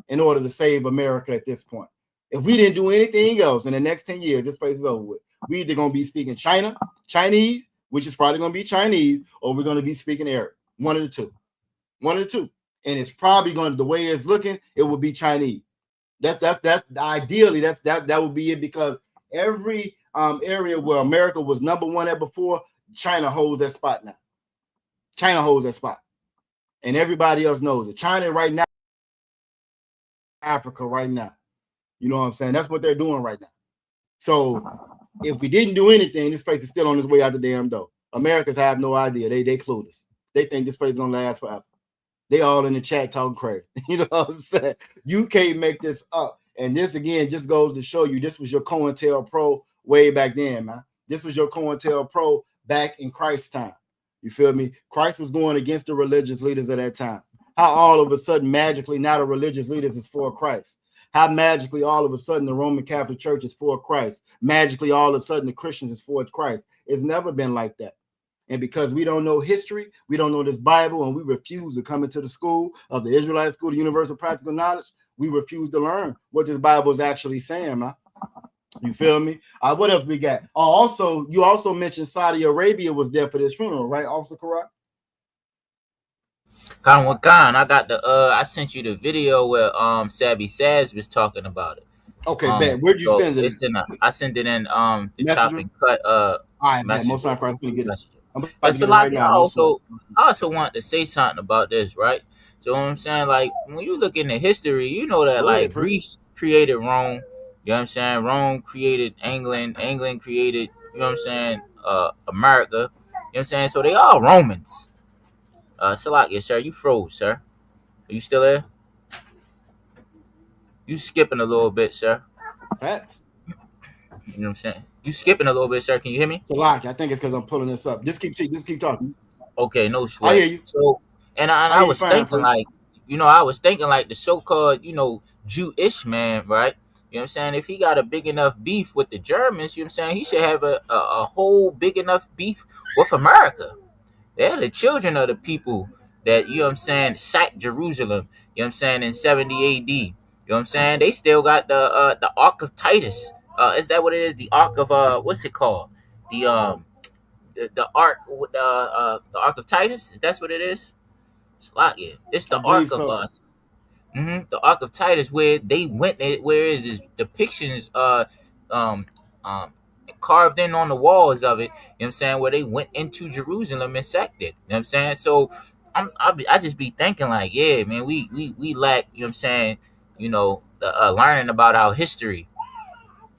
in order to save America at this point. If we didn't do anything else in the next 10 years, this place is over with. We either going to be speaking Chinese, which is probably going to be Chinese, or we're going to be speaking Arab. One of the two. And it's probably going to, the way it's looking, it will be Chinese. That's ideally that would be it, because every area where America was number one at before, China holds that spot now. China holds that spot. And everybody else knows it. China right now, Africa right now. You know what I'm saying? That's what they're doing right now. So if we didn't do anything, this place is still on its way out the damn door. Americans have no idea. They clueless. They think this place is gonna last forever. They all in the chat talking crazy. You know what I'm saying? You can't make this up. And this again just goes to show you this was your COINTELPRO way back then, man. This was your COINTELPRO back in Christ's time. You feel me? Christ was going against the religious leaders of that time. How all of a sudden magically now the religious leaders is for Christ. How magically all of a sudden the Roman Catholic Church is for Christ. Magically all of a sudden the Christians is for Christ. It's never been like that. And because we don't know history, we don't know this Bible, and we refuse to come into the school of the Israelite School of Universal Practical Knowledge, we refuse to learn what this Bible is actually saying, man. You feel me? What else we got? You also mentioned Saudi Arabia was there for this funeral, right, Officer Karak? I got I sent you the video where Sabby Sabs was talking about it. Okay, man. Where'd you send it? I sent it in the Messenger? Chop and Cut all right, man. Most time I'm gonna get it. But I also want to say something about this, right? So what I'm saying, like, when you look into history, you know that like Greece created Rome, you know what I'm saying? Rome created England, England created, you know what I'm saying, America, you know what I'm saying? So they all Romans. Salakia, sir, you froze, sir. Are you still there? You skipping a little bit, sir. Facts. You know what I'm saying? You skipping a little bit, sir. Can you hear me? Salakia, I think it's because I'm pulling this up. Just keep talking. Okay, no sweat. I hear you. So, and I was thinking like, I was thinking like the so-called, Jewish man, right? You know what I'm saying? If he got a big enough beef with the Germans, you know what I'm saying? He should have a whole big enough beef with America. They're the children of the people that, you know what I'm saying, sacked Jerusalem, you know what I'm saying, in 70 AD. You know what I'm saying? They still got the Ark of Titus. Is that what it is? The Ark of what's it called? The Ark with the Ark of Titus? Is that what it is? It's the Ark of us. The Ark of Titus, where they went, where is his depictions carved in on the walls of it, you know what I'm saying, where they went into Jerusalem and sacked it. You know what I'm saying? So I just be thinking like, yeah, man, we lack, you know what I'm saying, learning about our history. You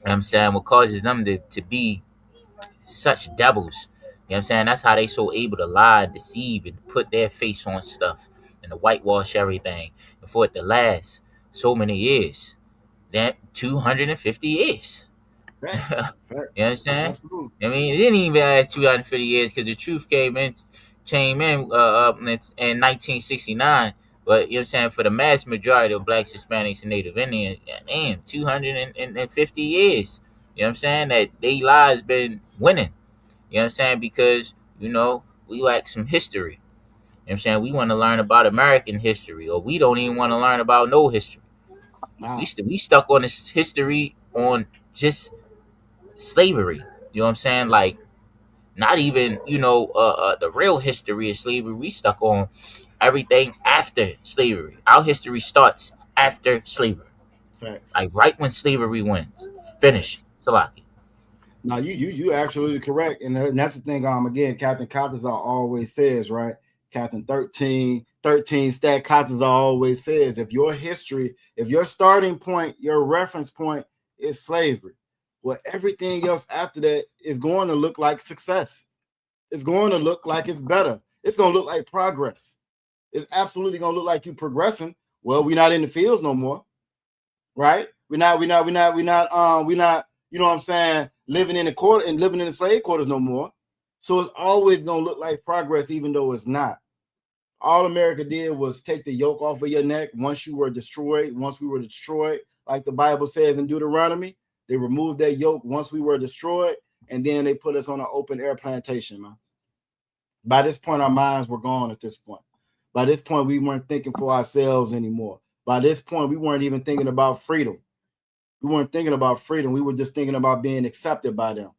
know what I'm saying? What causes them to be such devils. You know what I'm saying? That's how they so able to lie, deceive, and put their face on stuff and to whitewash everything, and for it to last so many years. That 250 years. Facts. Facts. You know what I'm saying? Absolutely. I mean, it didn't even last 250 years because the truth came in in 1969. But you know what I'm saying? For the mass majority of blacks, Hispanics, and Native Indians, damn, 250 years. You know what I'm saying? That they lives been winning. You know what I'm saying? Because, we lack some history. You know what I'm saying? We want to learn about American history, or we don't even want to learn about no history. Nah. We stuck on this history on just slavery. You know what I'm saying? Like, not even, the real history of slavery. We stuck on everything after slavery. Our history starts after slavery. Facts. Like right when slavery wins. Finish. Facts. Salaki. Now you absolutely correct, and that's the thing. Again, Captain Cottazar always says, right? Captain 13 Stat Cottazar always says, if your history, if your starting point, your reference point is slavery, well, everything else after that is going to look like success. It's going to look like it's better. It's going to look like progress. It's absolutely going to look like you progressing. Well, we're not in the fields no more, right? We're not, you know what I'm saying, living in the slave quarters no more. So it's always gonna look like progress, even though it's not. All America did was take the yoke off of your neck once you were destroyed. Once we were destroyed, like the Bible says in Deuteronomy, they removed that yoke once we were destroyed, and then they put us on an open air plantation, man. By this point, our minds were gone at this point. By this point, we weren't thinking for ourselves anymore. By this point, we weren't even thinking about freedom. We weren't thinking about freedom. We were just thinking about being accepted by them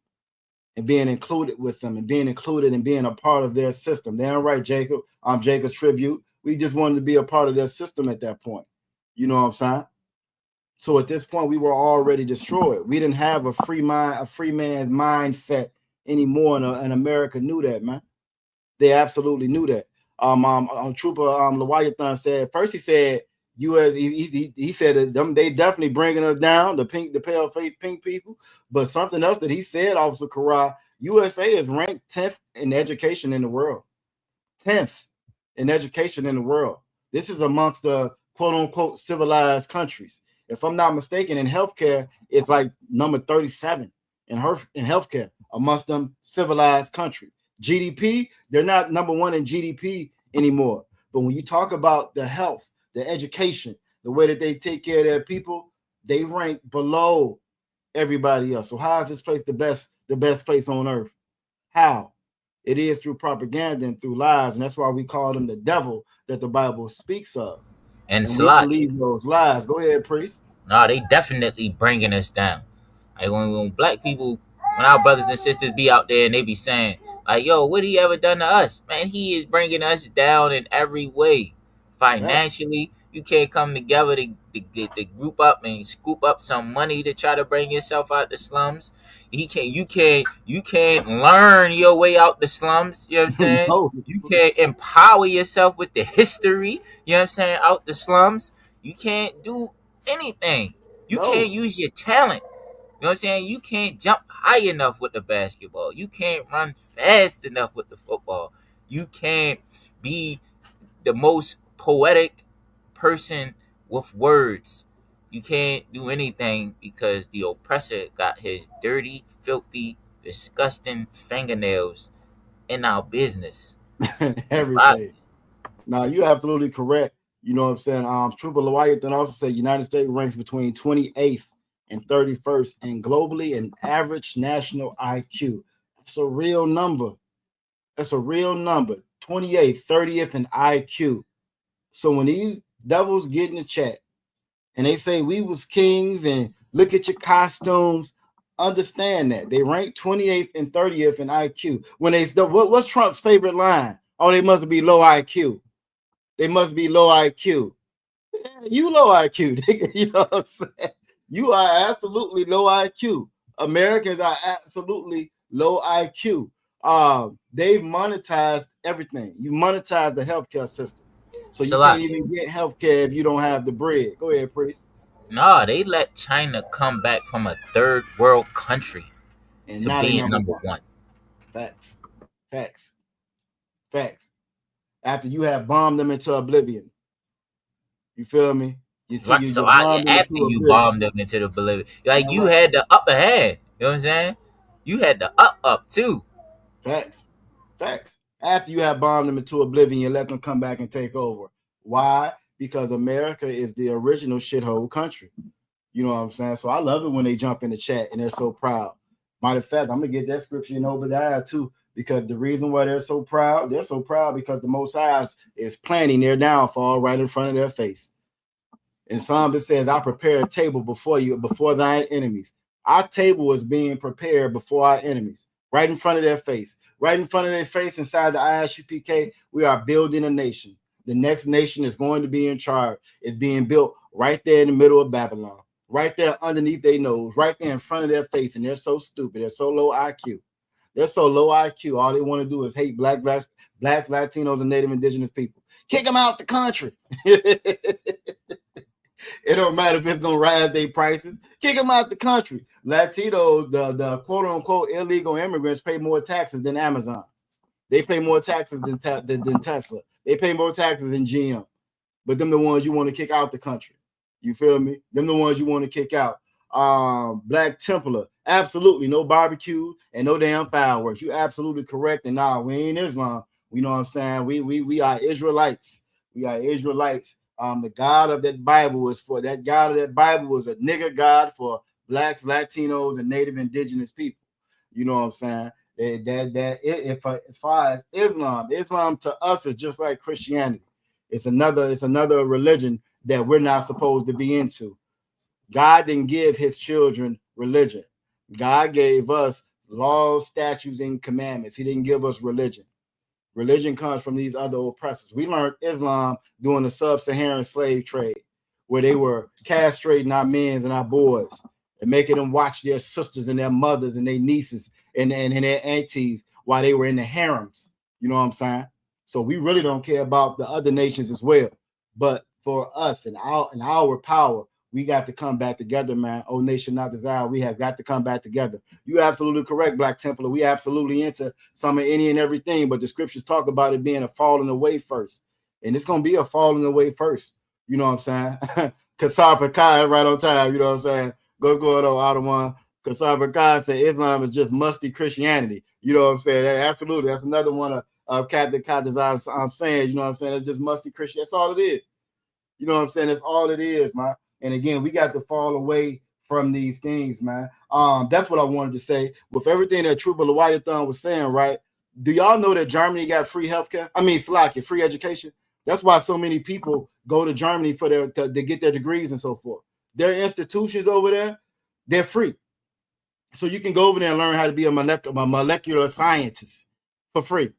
and being included with them and being included and being a part of their system. Damn right, Jacob. I'm Jacob's tribute. We just wanted to be a part of their system at that point. You know what I'm saying? So at this point, we were already destroyed. We didn't have a free mind, a free man's mindset anymore, and America knew that, man. They absolutely knew that. Trooper Leviathan said first. He said U.S. He said that them, they definitely bringing us down, the pale face pink people. But something else that he said, Officer Kara, USA is ranked 10th in education in the world. 10th in education in the world. This is amongst the quote unquote civilized countries. If I'm not mistaken, in healthcare, it's like number 37 in healthcare amongst them civilized countries. GDP, they're not number one in GDP anymore. But when you talk about the health, the education, the way that they take care of their people, they rank below everybody else. So how is this place the best place on earth? How? It is through propaganda and through lies, and that's why we call them the devil that the Bible speaks of. And And we Salaki. believe those lies. Go ahead, priest. No, they definitely bringing us down. Like when black people, when our brothers and sisters be out there and they be saying, like, yo, what he ever done to us? Man, he is bringing us down in every way. Financially, you can't come together to group up and scoop up some money to try to bring yourself out the slums. You can't learn your way out the slums. You know what I'm saying? No, You can't empower yourself with the history. You know what I'm saying? Out the slums, you can't do anything. You no. can't use your talent. You know what I'm saying? You can't jump high enough with the basketball. You can't run fast enough with the football. You can't be the most poetic person with words. You can't do anything because the oppressor got his dirty, filthy, disgusting fingernails in our business. Everything. Now you're absolutely correct. You know what I'm saying? Trooper Leviathan also said United States ranks between 28th and 31st and globally an average national IQ. That's a real number. That's a real number. 28th, 30th, and IQ. So when these devils get in the chat and they say we was kings and look at your costumes, understand that they rank 28th and 30th in IQ. When what's Trump's favorite line? Oh, they must be low IQ. They must be low IQ. Yeah, you low IQ. You know what I'm saying? You are absolutely low IQ. Americans are absolutely low IQ. They've monetized everything. You monetize the healthcare system. So you can't even get healthcare if you don't have the bread. Go ahead, priest. Nah, they let China come back from a third world country And to not a being number number one. one. Facts. Facts. Facts. After you have bombed them into oblivion. You feel me? Right, so after you bombed them into the Bolivia, like you had the upper hand. You know what I'm saying? You had the up too. Facts. Facts. After you have bombed them into oblivion, you let them come back and take over. Why? Because America is the original shithole country. You know what I'm saying? So I love it when they jump in the chat and they're so proud. Matter of fact, I'm gonna get that scripture in Obadiah too, because the reason why they're so proud because the Most High is planning their downfall right in front of their face. In Psalm it says, "I prepare a table before you, before thine enemies." Our table is being prepared before our enemies, right in front of their face, right in front of their face. Inside the ISUPK, we are building a nation. The next nation is going to be in charge. It's being built right there in the middle of Babylon, right there underneath their nose, right there in front of their face. And they're so stupid. They're so low IQ. They're so low IQ. All they want to do is hate blacks, Latinos, and Native Indigenous people. Kick them out the country. It don't matter if it's gonna rise their prices. Kick them out the country. Latinos, the quote unquote illegal immigrants, pay more taxes than Amazon. They pay more taxes than Tesla. They pay more taxes than GM. But them the ones you want to kick out the country. You feel me? Them the ones you want to kick out. Black Templar, absolutely no barbecue and no damn fireworks. You absolutely correct. And nah, we ain't Islam. You know what I'm saying? We are Israelites. We are Israelites. The God of that Bible is for that God of that Bible is a nigger God for blacks, Latinos, and Native Indigenous people. You know what I'm saying? As far as Islam to us is just like Christianity. It's another religion that we're not supposed to be into. God didn't give his children religion. God gave us laws, statutes, and commandments. He didn't give us religion. Religion comes from these other oppressors. We learned Islam during the sub-Saharan slave trade, where they were castrating our men and our boys and making them watch their sisters and their mothers and their nieces and their aunties while they were in the harems. You know what I'm saying? So we really don't care about the other nations as well. But for us and our power, we got to come back together, man. Oh, nation not desire. We have got to come back together. You absolutely correct, Black Templar. We absolutely into some of any and everything, but the scriptures talk about it being a falling away first. And it's going to be a falling away first. You know what I'm saying? Kasar Pakai, right on time. You know what I'm saying? What's going on, Ottoman? Kasar Pakai said Islam is just musty Christianity. You know what I'm saying? Absolutely. That's another one of Captain Kadaz's I'm saying. You know what I'm saying? It's just musty Christian. That's all it is. You know what I'm saying? That's all it is, man. And again, we got to fall away from these things, man. That's what I wanted to say. With everything that Trooper Leviathan was saying, right? Do y'all know that Germany got free healthcare? I mean, Slovakia, free education. That's why so many people go to Germany for to get their degrees and so forth. Their institutions over there, they're free. So you can go over there and learn how to be a molecular scientist for free.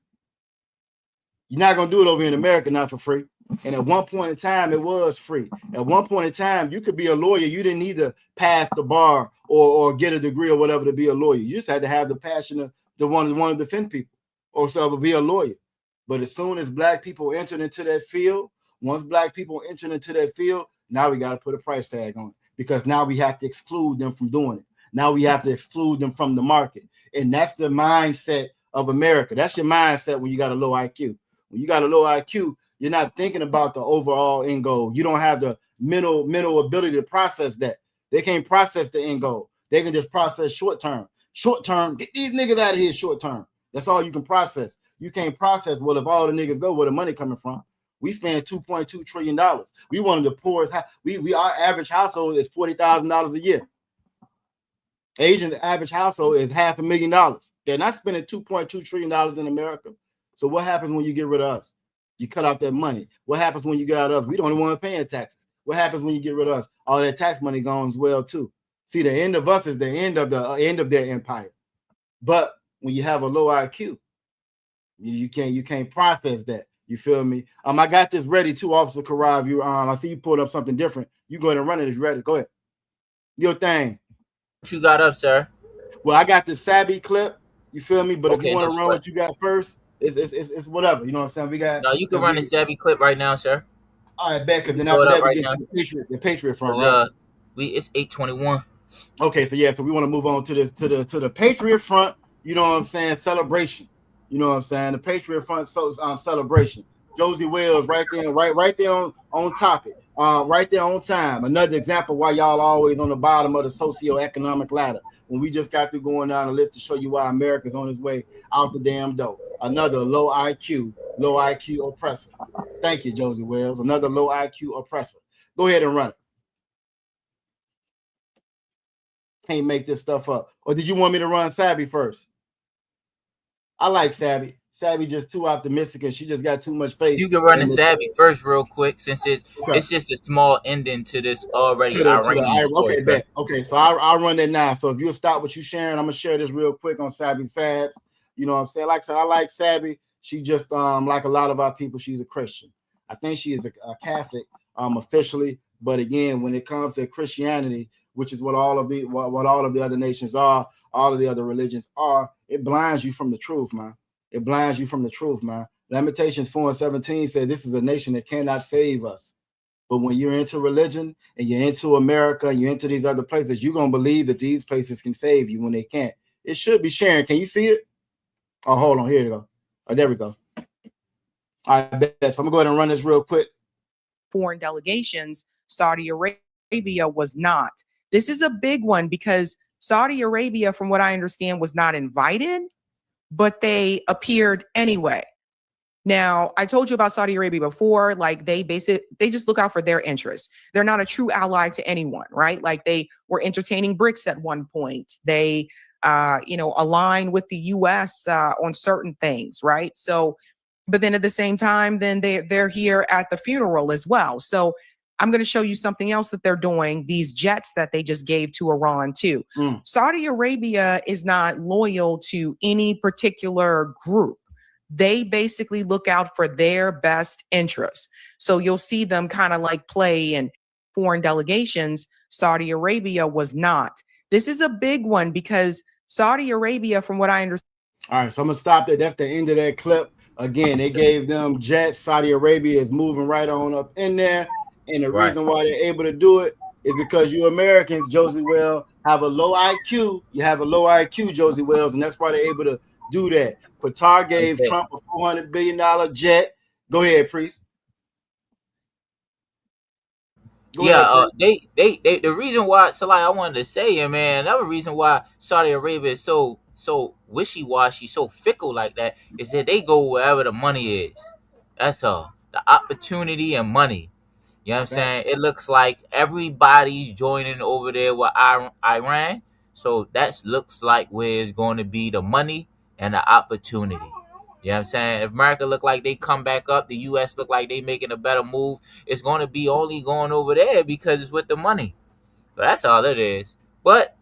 You're not going to do it over in America, not for free. And at one point in time, it was free. At one point in time, you could be a lawyer. You didn't need to pass the bar or get a degree or whatever to be a lawyer. You just had to have the passion to want to defend people or so be a lawyer. But as soon as black people entered into that field, once black people entered into that field, now we got to put a price tag on it because now we have to exclude them from doing it. Now we have to exclude them from the market. And that's the mindset of America. That's your mindset when you got a low IQ. When you got a low IQ, you're not thinking about the overall end goal. You don't have the mental ability to process that. They can't process the end goal. They can just process short term. Short term, get these niggas out of here short term. That's all you can process. You can't process, well, if all the niggas go, where the money coming from? We spend $2.2 trillion. We one of the poorest. Our average household is $40,000 a year. Asian average household is $500,000. They're not spending $2.2 trillion in America. So what happens when you get rid of us? You cut out that money. What happens when you get out of us? We don't want to pay taxes. What happens when you get rid of us? All that tax money gone as well too. See, the end of us is the end of their empire. But when you have a low IQ, you can't process that. You feel me? I got this ready too, Officer Karav. I think you pulled up something different. You go ahead and run it if you're ready. Go ahead. Your thing. What you got up, sir? Well, I got the Sabby clip. You feel me? But okay, if you want to run what you got first, it's whatever. You know what I'm saying? We got. No, you can run the Sabby clip right now, sir. All right, back. Because then after that, we get to the Patriot front, right? It's 8:21. Okay, so we want to move on to the Patriot front. You know what I'm saying? Celebration. You know what I'm saying? The Patriot front celebration. Josie Wells right there on topic. Right there on time. Another example why y'all always on the bottom of the socioeconomic ladder. when we just got through going down the list to show you why America's on its way out the damn door. Another low IQ oppressor. Thank you, Josie Wells. Another low IQ oppressor. Go ahead and run it. Can't make this stuff up. Or did you want me to run Sabby first? I like Sabby. Sabby just too optimistic and she just got too much faith. You can run the Sabby first real quick since it's just a small ending to this already Iranian story. Okay, bet. Okay, so I'll run that now. So if you'll stop what you sharing, I'm gonna share this real quick on Sabby Sabs. You know what I'm saying? Like I said, I like Sabby. She just like a lot of our people, she's a Christian. I think she is a Catholic officially, but again, when it comes to Christianity, which is what all of the other nations are, all of the other religions are, it blinds you from the truth, man. It blinds you from the truth, man. Lamentations 4:17 said this is a nation that cannot save us. But when you're into religion and you're into America and you're into these other places, you're going to believe that these places can save you when they can't. It should be sharing. Can you see it? Oh, hold on. Here you go. Oh, there we go. All right, bet. So I'm going to go ahead and run this real quick. Foreign delegations, Saudi Arabia was not. This is a big one because Saudi Arabia, from what I understand, was not invited, but they appeared anyway. Now, I told you about Saudi Arabia before, like they just look out for their interests. They're not a true ally to anyone, right? Like they were entertaining BRICS at one point. They, align with the US on certain things, right? So, but then at the same time, then they're here at the funeral as well. So I'm going to show you something else that they're doing, these jets that they just gave to Iran too. Saudi Arabia is not loyal to any particular group. They basically look out for their best interests. So you'll see them kind of like play in foreign delegations. Saudi Arabia was not. This is a big one because Saudi Arabia, from what I understand. All right, so I'm going to stop there. That's the end of that clip. Again, they gave them jets. Saudi Arabia is moving right on up in there. And the reason why they're able to do it is because you Americans, Josie Wells, have a low IQ. You have a low IQ, Josie Wells, and that's why they're able to do that. Qatar gave Trump a $400 billion jet. Go ahead, Priest. They the reason why, so like I wanted to say, man, another reason why Saudi Arabia is so wishy-washy, so fickle like that is that they go wherever the money is. That's all. The opportunity and money. You know what I'm saying? It looks like everybody's joining over there with Iran. So that looks like where it's going to be the money and the opportunity. You know what I'm saying? If America look like they come back up, the U.S. look like they making a better move, it's going to be only going over there because it's with the money. So that's all it is. But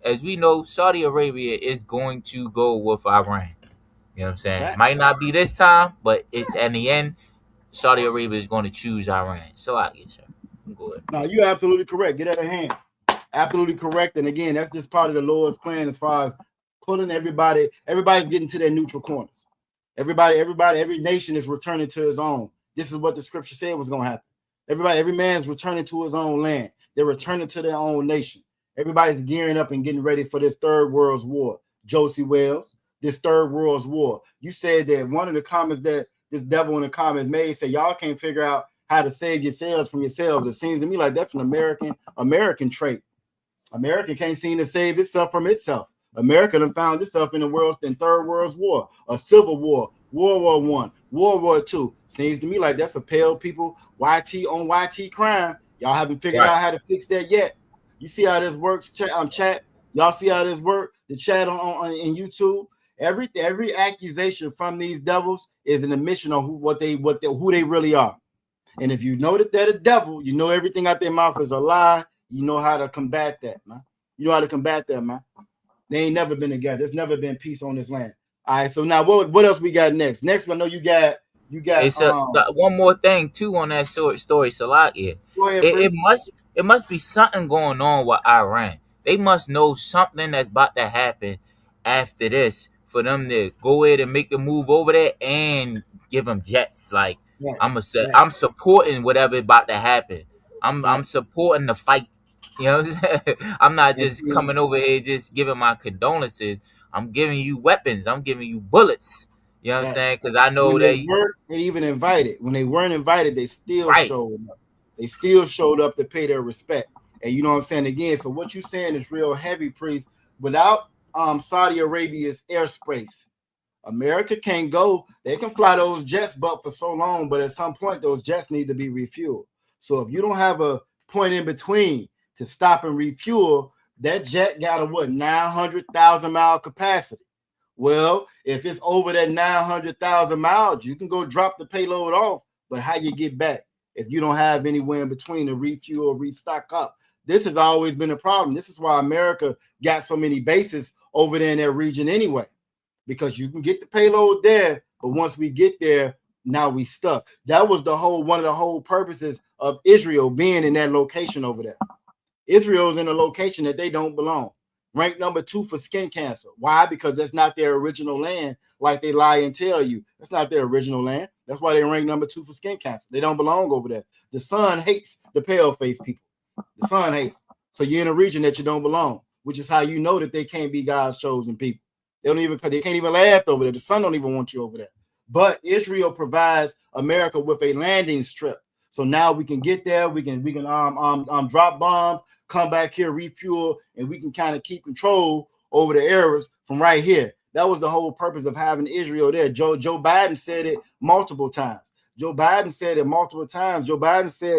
as we know, Saudi Arabia is going to go with Iran. You know what I'm saying? Right. Might not be this time, but it's in the end, Saudi Arabia is going to choose Iran. So I guess, sir. Go ahead. No, you're absolutely correct. Get out of hand. Absolutely correct. And again, that's just part of the Lord's plan as far as pulling everybody's getting to their neutral corners. Every nation is returning to his own. This is what the scripture said was going to happen. Every man's returning to his own land. They're returning to their own nation. Everybody's gearing up and getting ready for this third world's war. Josie Wells, this third world's war. You said that one of the comments that this devil in the comments made said y'all can't figure out how to save yourselves from yourselves. It seems to me like that's an American trait. America can't seem to save itself from itself. America done found itself in the third world's war, a civil war, World War I, World War II. Seems to me like that's a pale people YT on YT crime. Y'all haven't figured out how to fix that yet. You see how this works, chat? Y'all see how this works? The chat on YouTube. Every accusation from these devils is an admission on who they really are. And if you know that they're the devil, you know everything out their mouth is a lie. You know how to combat that, man. You know how to combat that, man. They ain't never been together. There's never been peace on this land. All right, so now what else we got next? Next, I know you got. One more thing too on that story, Salakia. Go ahead, it must be something going on with Iran. They must know something that's about to happen after this for them to go ahead and make the move over there and give them jets. Like I'm supporting whatever about to happen. I'm supporting the fight. You know what I'm saying? I'm not just coming over here just giving my condolences. I'm giving you weapons. I'm giving you bullets. You know what I'm saying? Because I know they weren't even invited. When they weren't invited, they still showed up. They still showed up to pay their respect. And you know what I'm saying? Again, so what you're saying is real heavy, Priest. without Saudi Arabia's airspace, America can't go. They can fly those jets, but for so long. But at some point, those jets need to be refueled. So if you don't have a point in between to stop and refuel, that jet got a what 900,000 mile capacity. Well, if it's over that 900,000 miles, you can go drop the payload off. But how you get back if you don't have anywhere in between to refuel or restock up? This has always been a problem. This is why America got so many bases over there in that region anyway, because you can get the payload there, but once we get there, now we stuck. That was one of the whole purposes of Israel being in that location over there. Israel's in a location that they don't belong. Ranked number 2 for skin cancer. Why? Because that's not their original land, like they lie and tell you. That's not their original land. That's why they rank number 2 for skin cancer. They don't belong over there. The sun hates the pale face people. The sun hates. So you're in a region that you don't belong, which is how you know that they can't be God's chosen people. They can't even last over there. The sun don't even want you over there. But Israel provides America with a landing strip. So now we can get there. We can drop bombs, come back here, refuel, and we can kind of keep control over the areas from right here. That was the whole purpose of having Israel there. Joe Biden said it multiple times. Joe Biden said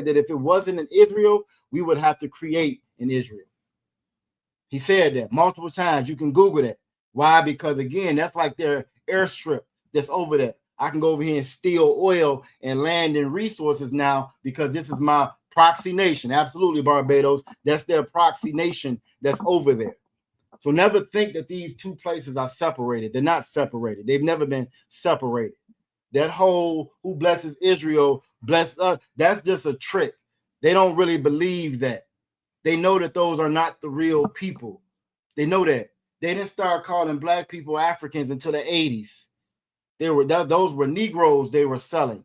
that if it wasn't in Israel, we would have to create an Israel. He said that multiple times. You can Google that. Why? Because again, that's like their airstrip that's over there. I can go over here and steal oil and land and resources now because this is my proxy nation. Absolutely, Barbados. That's their proxy nation that's over there. So never think that these two places are separated. They're not separated. They've never been separated. That whole who blesses Israel, bless us, that's just a trick. They don't really believe that. They know that those are not the real people. They know that. They didn't start calling black people Africans until the 80s. Those were Negroes they were selling.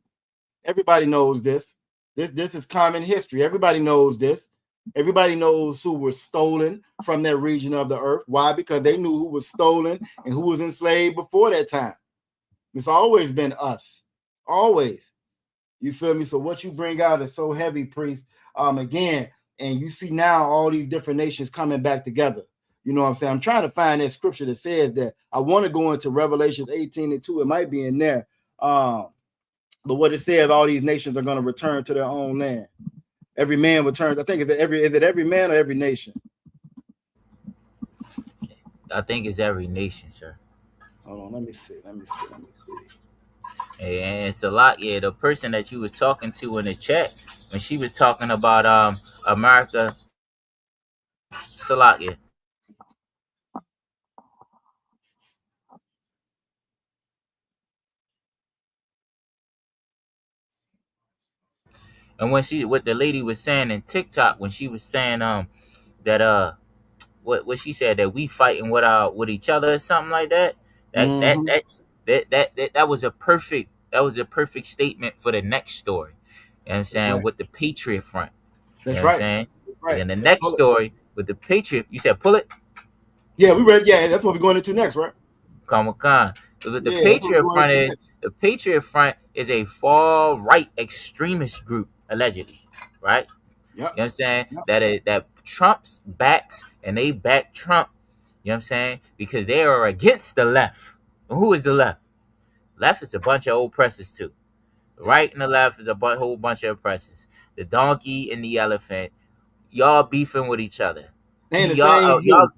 Everybody knows this. This is common history. Everybody knows this. Everybody knows who was stolen from that region of the earth. Why? Because they knew who was stolen and who was enslaved before that time. It's always been us. Always. You feel me? So what you bring out is so heavy, priest. Again, and you see now all these different nations coming back together. You know what I'm saying? I'm trying to find that scripture that says that. I want to go into Revelation 18:2. It might be in there. But what it says, all these nations are going to return to their own land. Every man returns. I think is it every man or every nation? I think it's every nation, sir. Hold on, let me see. And it's a lot. Yeah, the person that you was talking to in the chat when she was talking about America, Salakia. And what the lady was saying in TikTok when she was saying that what she said that we fighting with each other or something like that. That was a perfect statement for the next story. You know what I'm saying? Right. With the Patriot Front. That's you know right. What I'm saying? Right. And the next story with the Patriot, you said pull it? Yeah, we read. Yeah, that's what we're going into next, right? Come. The Patriot Front is a far right extremist group, allegedly, right? Yep. You know what I'm saying? Yep. That Trump's backs and they back Trump, you know what I'm saying? Because they are against the left. And who is the left? Left is a bunch of oppressors too. The right and the left is a whole bunch of oppressors. The donkey and the elephant, y'all beefing with each other. They in the same zoo.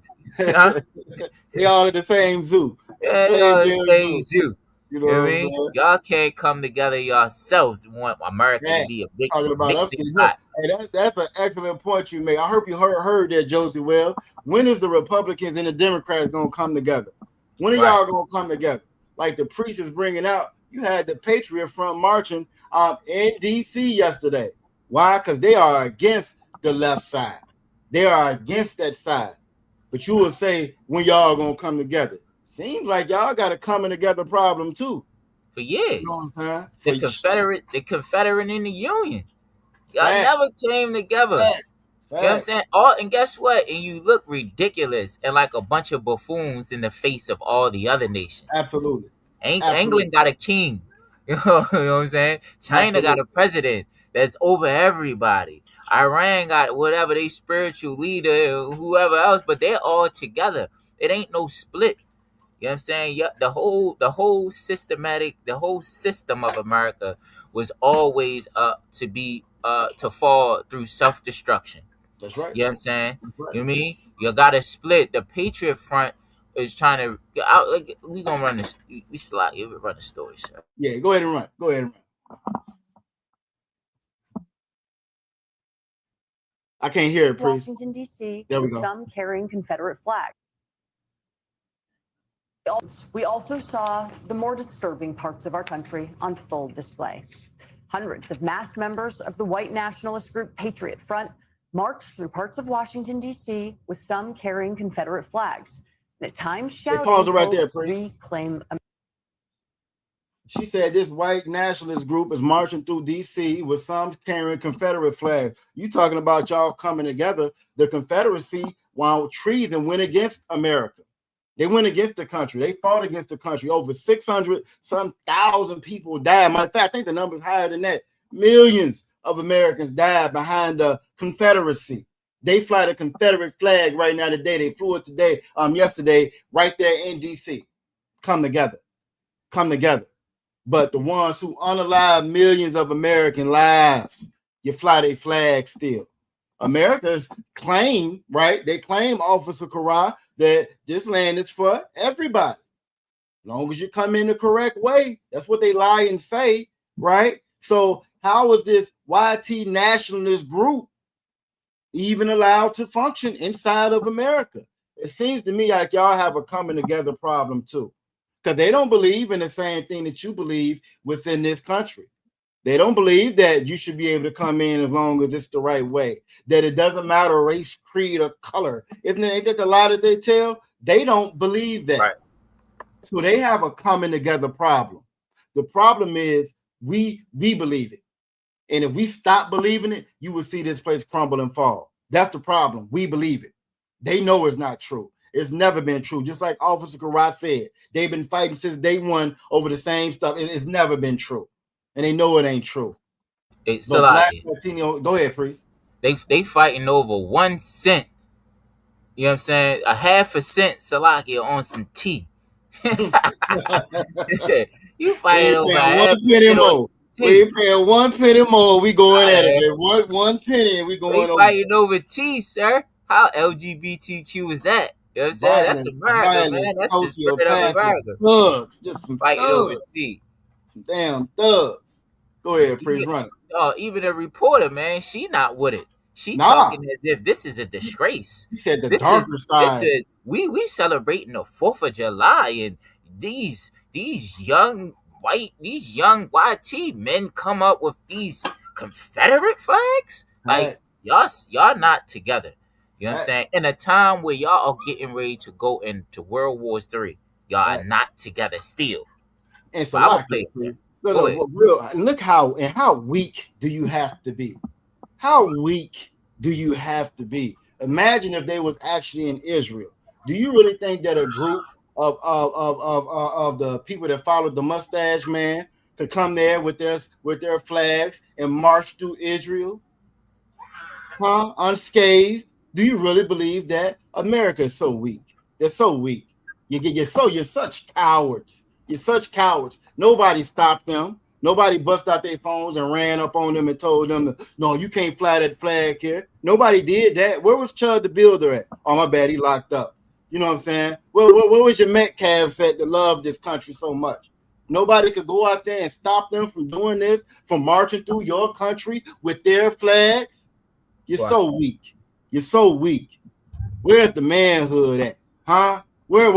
They all in the same zoo. Yeah, they all in the same zoo. You know what I mean? Y'all can't come together yourselves and want America to be a big mixing pot. Hey, that's an excellent point you made. I hope you heard that, Josie. Well, when is the Republicans and the Democrats going to come together? When are y'all going to come together? Like the priest is bringing out, you had the Patriot Front marching in D.C. yesterday. Why? Because they are against the left side. They are against that side. But you will say when y'all going to come together. Seems like y'all got a coming together problem too. For years. You know what I'm saying? The Confederate and the Union. Y'all never came together. You know what I'm saying? And guess what? And you look ridiculous and like a bunch of buffoons in the face of all the other nations. Absolutely. England got a king. You know what I'm saying? China got a president that's over everybody. Iran got whatever they spiritual leader, whoever else, but they're all together. It ain't no split. You know what I'm saying? Yeah, the whole system of America was always to fall through self-destruction. That's right. You know what I'm saying? That's right. You know what I mean? You gotta split. The Patriot Front is trying to get out. Like, we gonna run this. We slide. You run the story, sir. Yeah, go ahead and run. Go ahead and run. I can't hear it, please. Washington, D.C., There we with go. some carrying Confederate flags. We also saw the more disturbing parts of our country on full display. Hundreds of masked members of the white nationalist group Patriot Front marched through parts of Washington, D.C., with some carrying Confederate flags, and at times shouting, pause it right there, please. "Reclaim America." She said this white nationalist group is marching through D.C. with some carrying Confederate flags. You talking about y'all coming together? The Confederacy, while treason, went against America. They went against the country. They fought against the country. Over 600,000 people died. Matter of fact, I think the number is higher than that. Millions of Americans died behind the Confederacy. They fly the Confederate flag right now today. They flew it today, yesterday, right there in D.C. Come together. Come together. But the ones who unalive millions of American lives, you fly their flag still. America's claim, right? They claim, Officer Kara, that this land is for everybody. As long as you come in the correct way, that's what they lie and say, right? So how is this YT nationalist group even allowed to function inside of America? It seems to me like y'all have a coming together problem too, because they don't believe in the same thing that you believe within this country. They don't believe that you should be able to come in as long as it's the right way, that it doesn't matter race, creed, or color. Isn't that a lie that they tell? They don't believe that. Right. So they have a coming together problem. The problem is we believe it. And if we stop believing it, you will see this place crumble and fall. That's the problem. We believe it. They know it's not true. It's never been true. Just like Officer Karat said, they've been fighting since day one over the same stuff. It's never been true. And they know it ain't true. It's But Black Latino, go ahead, priest. They fighting over 1 cent. You know what I'm saying? A half a cent, Salakia, on some tea. You fighting over one penny more. We ain't paying 1 penny more. We going at it. One penny, we going over. We fighting over tea, sir. How LGBTQ is that? You know what I'm saying? That's America, man. That's the spirit of America. Thugs, just some fighting thugs. Over tea. Some damn thugs. Go ahead, priest, run it. Even a reporter, man, she not with it. She talking as if this is a disgrace. She said the darker side. We celebrating the 4th of July, and these young YT men come up with these Confederate flags. Like y'all not together. You know what I'm saying? In a time where y'all are getting ready to go into World War III, y'all are not together still. And so look how weak do you have to be? How weak do you have to be? Imagine if they was actually in Israel. Do you really think that a group of the people that followed the mustache man could come there with their flags and march through Israel, unscathed? Do you really believe that? America is so weak. They're so weak. You're such cowards. You're such cowards. Nobody stopped them. Nobody busted out their phones and ran up on them and told them, no, you can't fly that flag here. Nobody did that. Where was Chud the Builder at? Oh, my bad, he locked up. You know what I'm saying? Where was your Metcalfs at that love this country so much? Nobody could go out there and stop them from doing this, from marching through your country with their flags. You're so weak. You're so weak. Where's the manhood at? Huh? Where?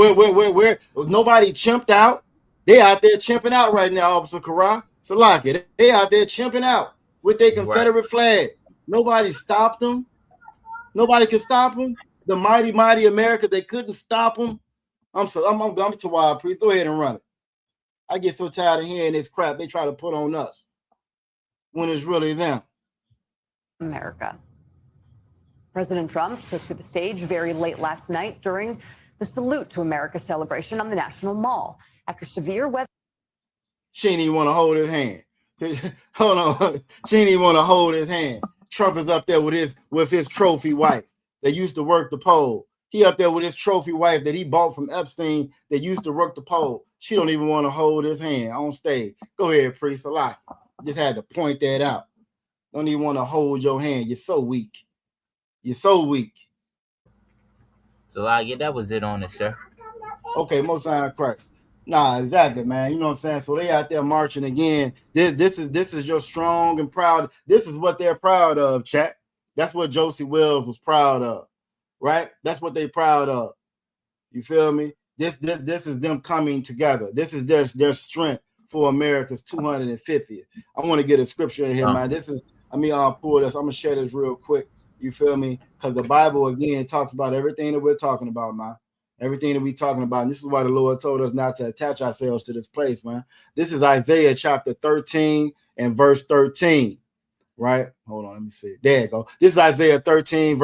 Nobody chimped out. They out there chimping out right now, Officer Kara. Salaki, they out there chimping out with their Confederate flag. Nobody stopped them. Nobody could stop them. The mighty, mighty America, they couldn't stop them. I'm Tawad, priest. Go ahead and run it. I get so tired of hearing this crap they try to put on us when it's really them. America. President Trump took to the stage very late last night during the Salute to America celebration on the National Mall. After severe weather. She didn't even want to hold his hand. Hold on. She didn't even want to hold his hand. Trump is up there with his trophy wife. They used to work the pole. He up there with his trophy wife that he bought from Epstein that used to work the pole. She don't even want to hold his hand on stage. Go ahead, priest. A lot. Just had to point that out. Don't even want to hold your hand. You're so weak. You're so weak. So yeah, that was it on it, sir. Okay, most time Christ. Nah, exactly, man. You know what I'm saying? So they out there marching again. This is your strong and proud. This is what they're proud of, chat. That's what Josie Wells was proud of, right? That's what they proud of. You feel me? This is them coming together. This is their strength for America's 250th. I want to get a scripture in here, man. This is, I'll pull this. I'm gonna share this real quick. You feel me? Because the Bible again talks about everything that we're talking about, man. Everything that we're talking about. And this is why the Lord told us not to attach ourselves to this place, man. This is Isaiah chapter 13 and verse 13. Right? Hold on, let me see. There you go. This is Isaiah 13,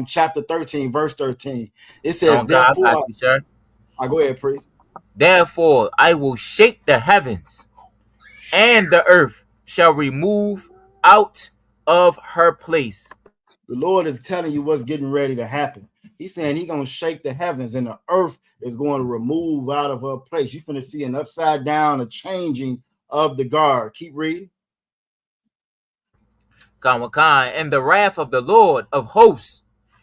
chapter 13, verse 13. It says, God, I therefore, got you, sir. I go ahead, priest. Therefore, I will shake the heavens, and the earth shall remove out of her place. The Lord is telling you what's getting ready to happen. He's saying he's going to shake the heavens, and the earth is going to remove out of her place. You're going to see an upside down, a changing of the guard. Keep reading. And the wrath of the Lord of hosts,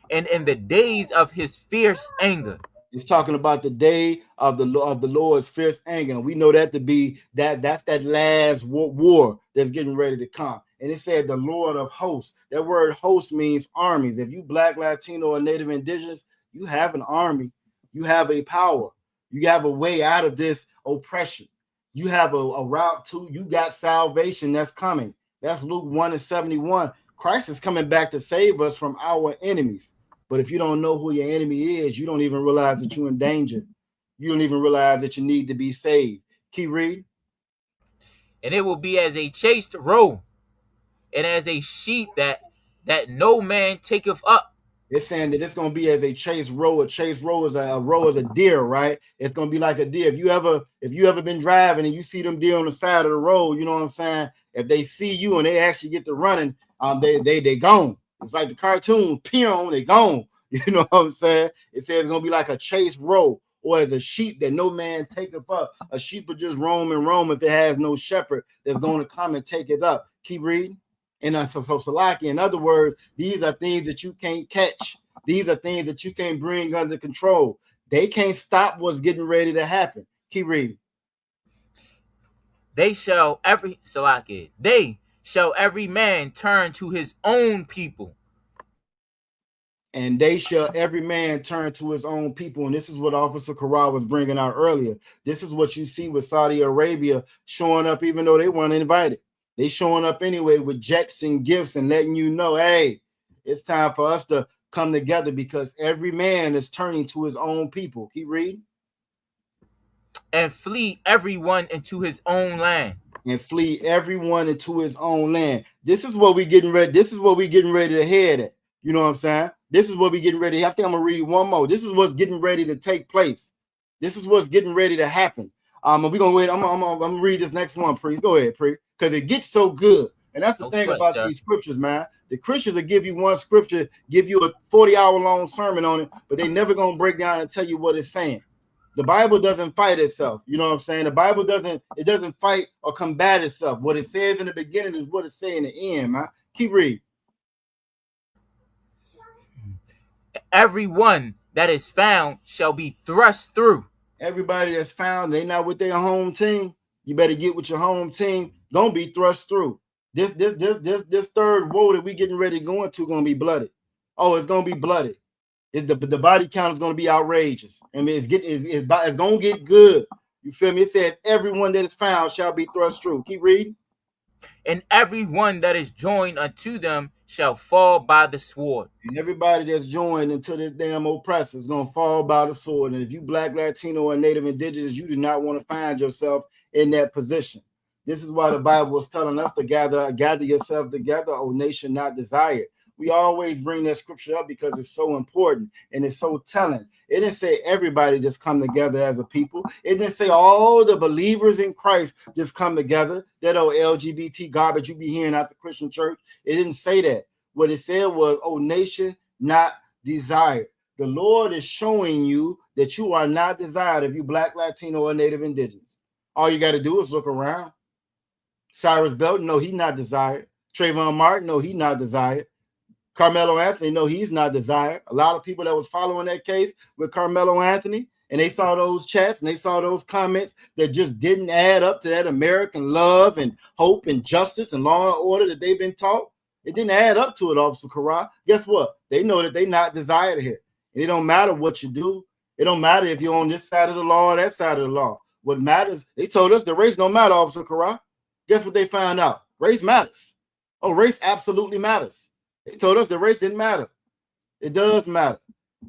and in the days of his fierce anger. It's talking about the day of the Lord's fierce anger. And we know that to be that's that last war that's getting ready to come. And it said the Lord of hosts. That word host means armies. If you Black, Latino, or Native Indigenous, you have an army. You have a power. You have a way out of this oppression. You have a route to, you got salvation that's coming. That's Luke 1:71. Christ is coming back to save us from our enemies. But if you don't know who your enemy is, you don't even realize that you're in danger. You don't even realize that you need to be saved. Keep reading. And it will be as a chased roe, and as a sheep that no man taketh up. It's saying that it's going to be as a chase roe. A chase roe is a deer, right? It's going to be like a deer. If you ever been driving and you see them deer on the side of the road, you know what I'm saying? If they see you and they actually get to running, they gone. It's like the cartoon, peon, they gone. You know what I'm saying? It says it's going to be like a chase roe, or as a sheep that no man taketh up. A sheep will just roam and roam if it has no shepherd that's going to come and take it up. Keep reading. And so Salaki, in other words, these are things that you can't catch. These are things that you can't bring under control. They can't stop what's getting ready to happen. Keep reading. They shall every man turn to his own people. And they shall every man turn to his own people. And this is what Officer Corral was bringing out earlier. This is what you see with Saudi Arabia showing up, even though they weren't invited. They showing up anyway with jets and gifts and letting you know, hey, it's time for us to come together because every man is turning to his own people. Keep reading. And flee everyone into his own land. And flee everyone into his own land. This is what we getting ready. This is what we getting ready to head at. You know what I'm saying? This is what we getting ready. I think I'm gonna read one more. This is what's getting ready to take place. This is what's getting ready to happen. We're gonna wait. I'm gonna read this next one, priest. Go ahead, priest, because it gets so good. And that's the thing about these scriptures, man. The Christians will give you one scripture, give you a 40-hour-long sermon on it, but they never gonna break down and tell you what it's saying. The Bible doesn't fight itself. You know what I'm saying? The Bible doesn't fight or combat itself. What it says in the beginning is what it says in the end, man. Keep reading. Everyone that is found shall be thrust through. Everybody that's found, they not with their home team. You better get with your home team. Don't be thrust through. This third woe that we getting ready to go into gonna be blooded. Oh, it's gonna be blooded. The body count is gonna be outrageous. I mean, it's gonna get good. You feel me? It says everyone that is found shall be thrust through. Keep reading. And everyone that is joined unto them shall fall by the sword. And everybody that's joined into this damn oppressor is going to fall by the sword. And if you Black, Latino, or Native Indigenous, you do not want to find yourself in that position. This is why the Bible is telling us to gather yourself together, O nation not desired. We always bring that scripture up because it's so important and it's so telling. It didn't say everybody just come together as a people. It didn't say all the believers in Christ just come together. That old LGBT garbage you be hearing out the Christian church. It didn't say that. What it said was, oh, nation not desired. The Lord is showing you that you are not desired if you Black, Latino, or Native Indigenous. All you got to do is look around. Cyrus Belton, no, he's not desired. Trayvon Martin, no, he's not desired. Carmelo Anthony, no, he's not desired. A lot of people that was following that case with Carmelo Anthony, and they saw those chats and they saw those comments that just didn't add up to that American love and hope and justice and law and order that they've been taught. It didn't add up to it, Officer Kara. Guess what? They know that they're not desired here. And it don't matter what you do. It don't matter if you're on this side of the law or that side of the law. What matters, they told us the race don't matter, Officer Kara. Guess what they found out? Race matters. Oh, race absolutely matters. They told us the race didn't matter. It does matter.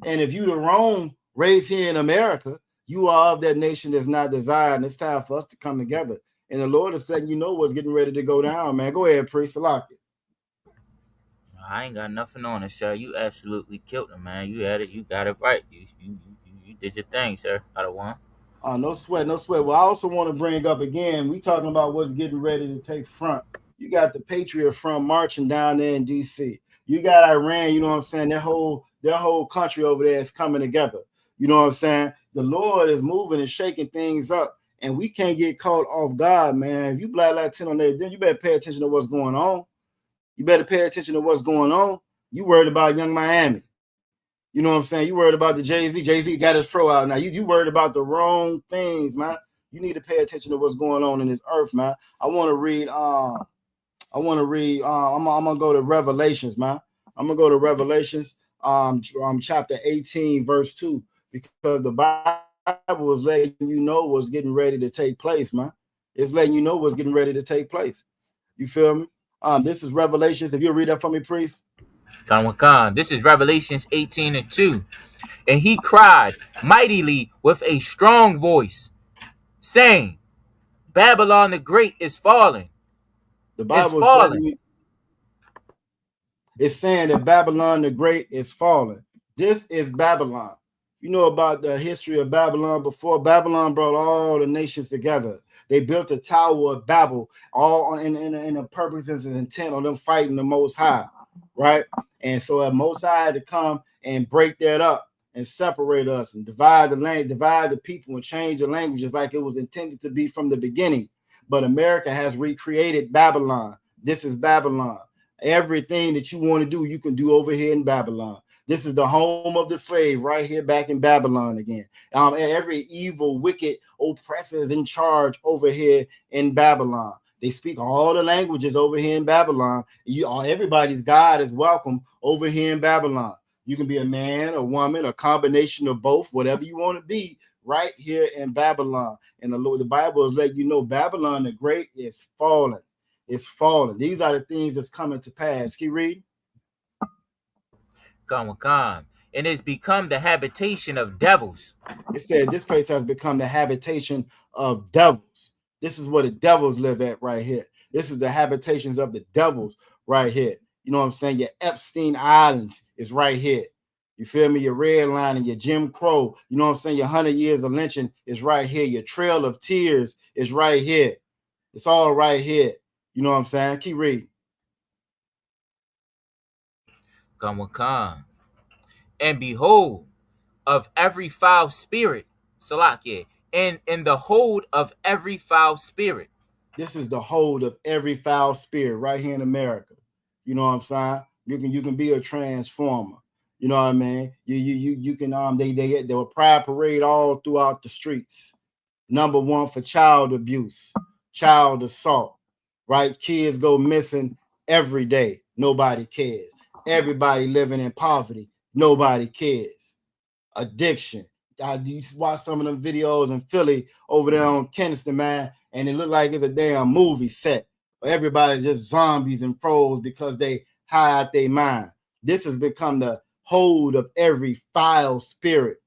And if you the wrong race here in America, you are of that nation that's not desired. And it's time for us to come together. And the Lord is saying, you know what's getting ready to go down, man. Go ahead, Priest Salaki. I ain't got nothing on it, sir. You absolutely killed him, man. You had it. You got it right. You did your thing, sir. Out of one. No sweat, no sweat. Well, I also want to bring up again, we talking about what's getting ready to take front. You got the Patriot Front marching down there in D.C. You got Iran, you know what I'm saying? Their whole country over there is coming together. You know what I'm saying? The Lord is moving and shaking things up, and we can't get caught off guard, man. If you Black, Latino, then you better pay attention to what's going on. You better pay attention to what's going on. You worried about Young Miami. You know what I'm saying? You worried about the Jay-Z. Jay-Z got his fro out now. You worried about the wrong things, man. You need to pay attention to what's going on in this earth, man. I'm gonna go to Revelations, man. I'm gonna go to Revelations, chapter 18, verse 2, because the Bible is letting you know what's getting ready to take place, man. It's letting you know what's getting ready to take place. You feel me? This is Revelations. If you'll read that for me, priest. This is Revelations 18:2. And he cried mightily with a strong voice, saying, Babylon the Great is fallen. The Bible is saying that Babylon the Great is fallen. This is Babylon. You know about the history of Babylon before. Babylon brought all the nations together. They built a Tower of Babel, all in the purposes and intent on them fighting the Most High, right? And so the Most High had to come and break that up and separate us and divide the land, divide the people, and change the languages like it was intended to be from the beginning. But America has recreated Babylon. This is Babylon. Everything that you want to do, you can do over here in Babylon. This is the home of the slave right here back in Babylon again. And every evil, wicked oppressor is in charge over here in Babylon. They speak all the languages over here in Babylon. Everybody's God is welcome over here in Babylon. You can be a man, a woman, a combination of both, whatever you want to be, right here in Babylon. And the Bible is letting you know Babylon the Great is fallen. It's fallen. These are the things that's coming to pass. Keep reading. And it's become the habitation of devils. It said this place has become the habitation of devils. This is where the devils live at right here. This is the habitations of the devils right here. You know what I'm saying? Your Epstein Islands is right here. You feel me? Your Red Line and your Jim Crow. You know what I'm saying? Your 100 years of lynching is right here. Your Trail of Tears is right here. It's all right here. You know what I'm saying? Keep reading. And behold, of every foul spirit, Salakia, and in the hold of every foul spirit. This is the hold of every foul spirit right here in America. You know what I'm saying? You can be a transformer. You know what I mean? You can they were pride parade all throughout the streets. Number one for child abuse, child assault, right? Kids go missing every day. Nobody cares. Everybody living in poverty. Nobody cares. Addiction. I used to watch some of them videos in Philly over there on Keniston, man, and it looked like it's a damn movie set. Everybody just zombies and froze because they high out their mind. This has become the hold of every foul spirit.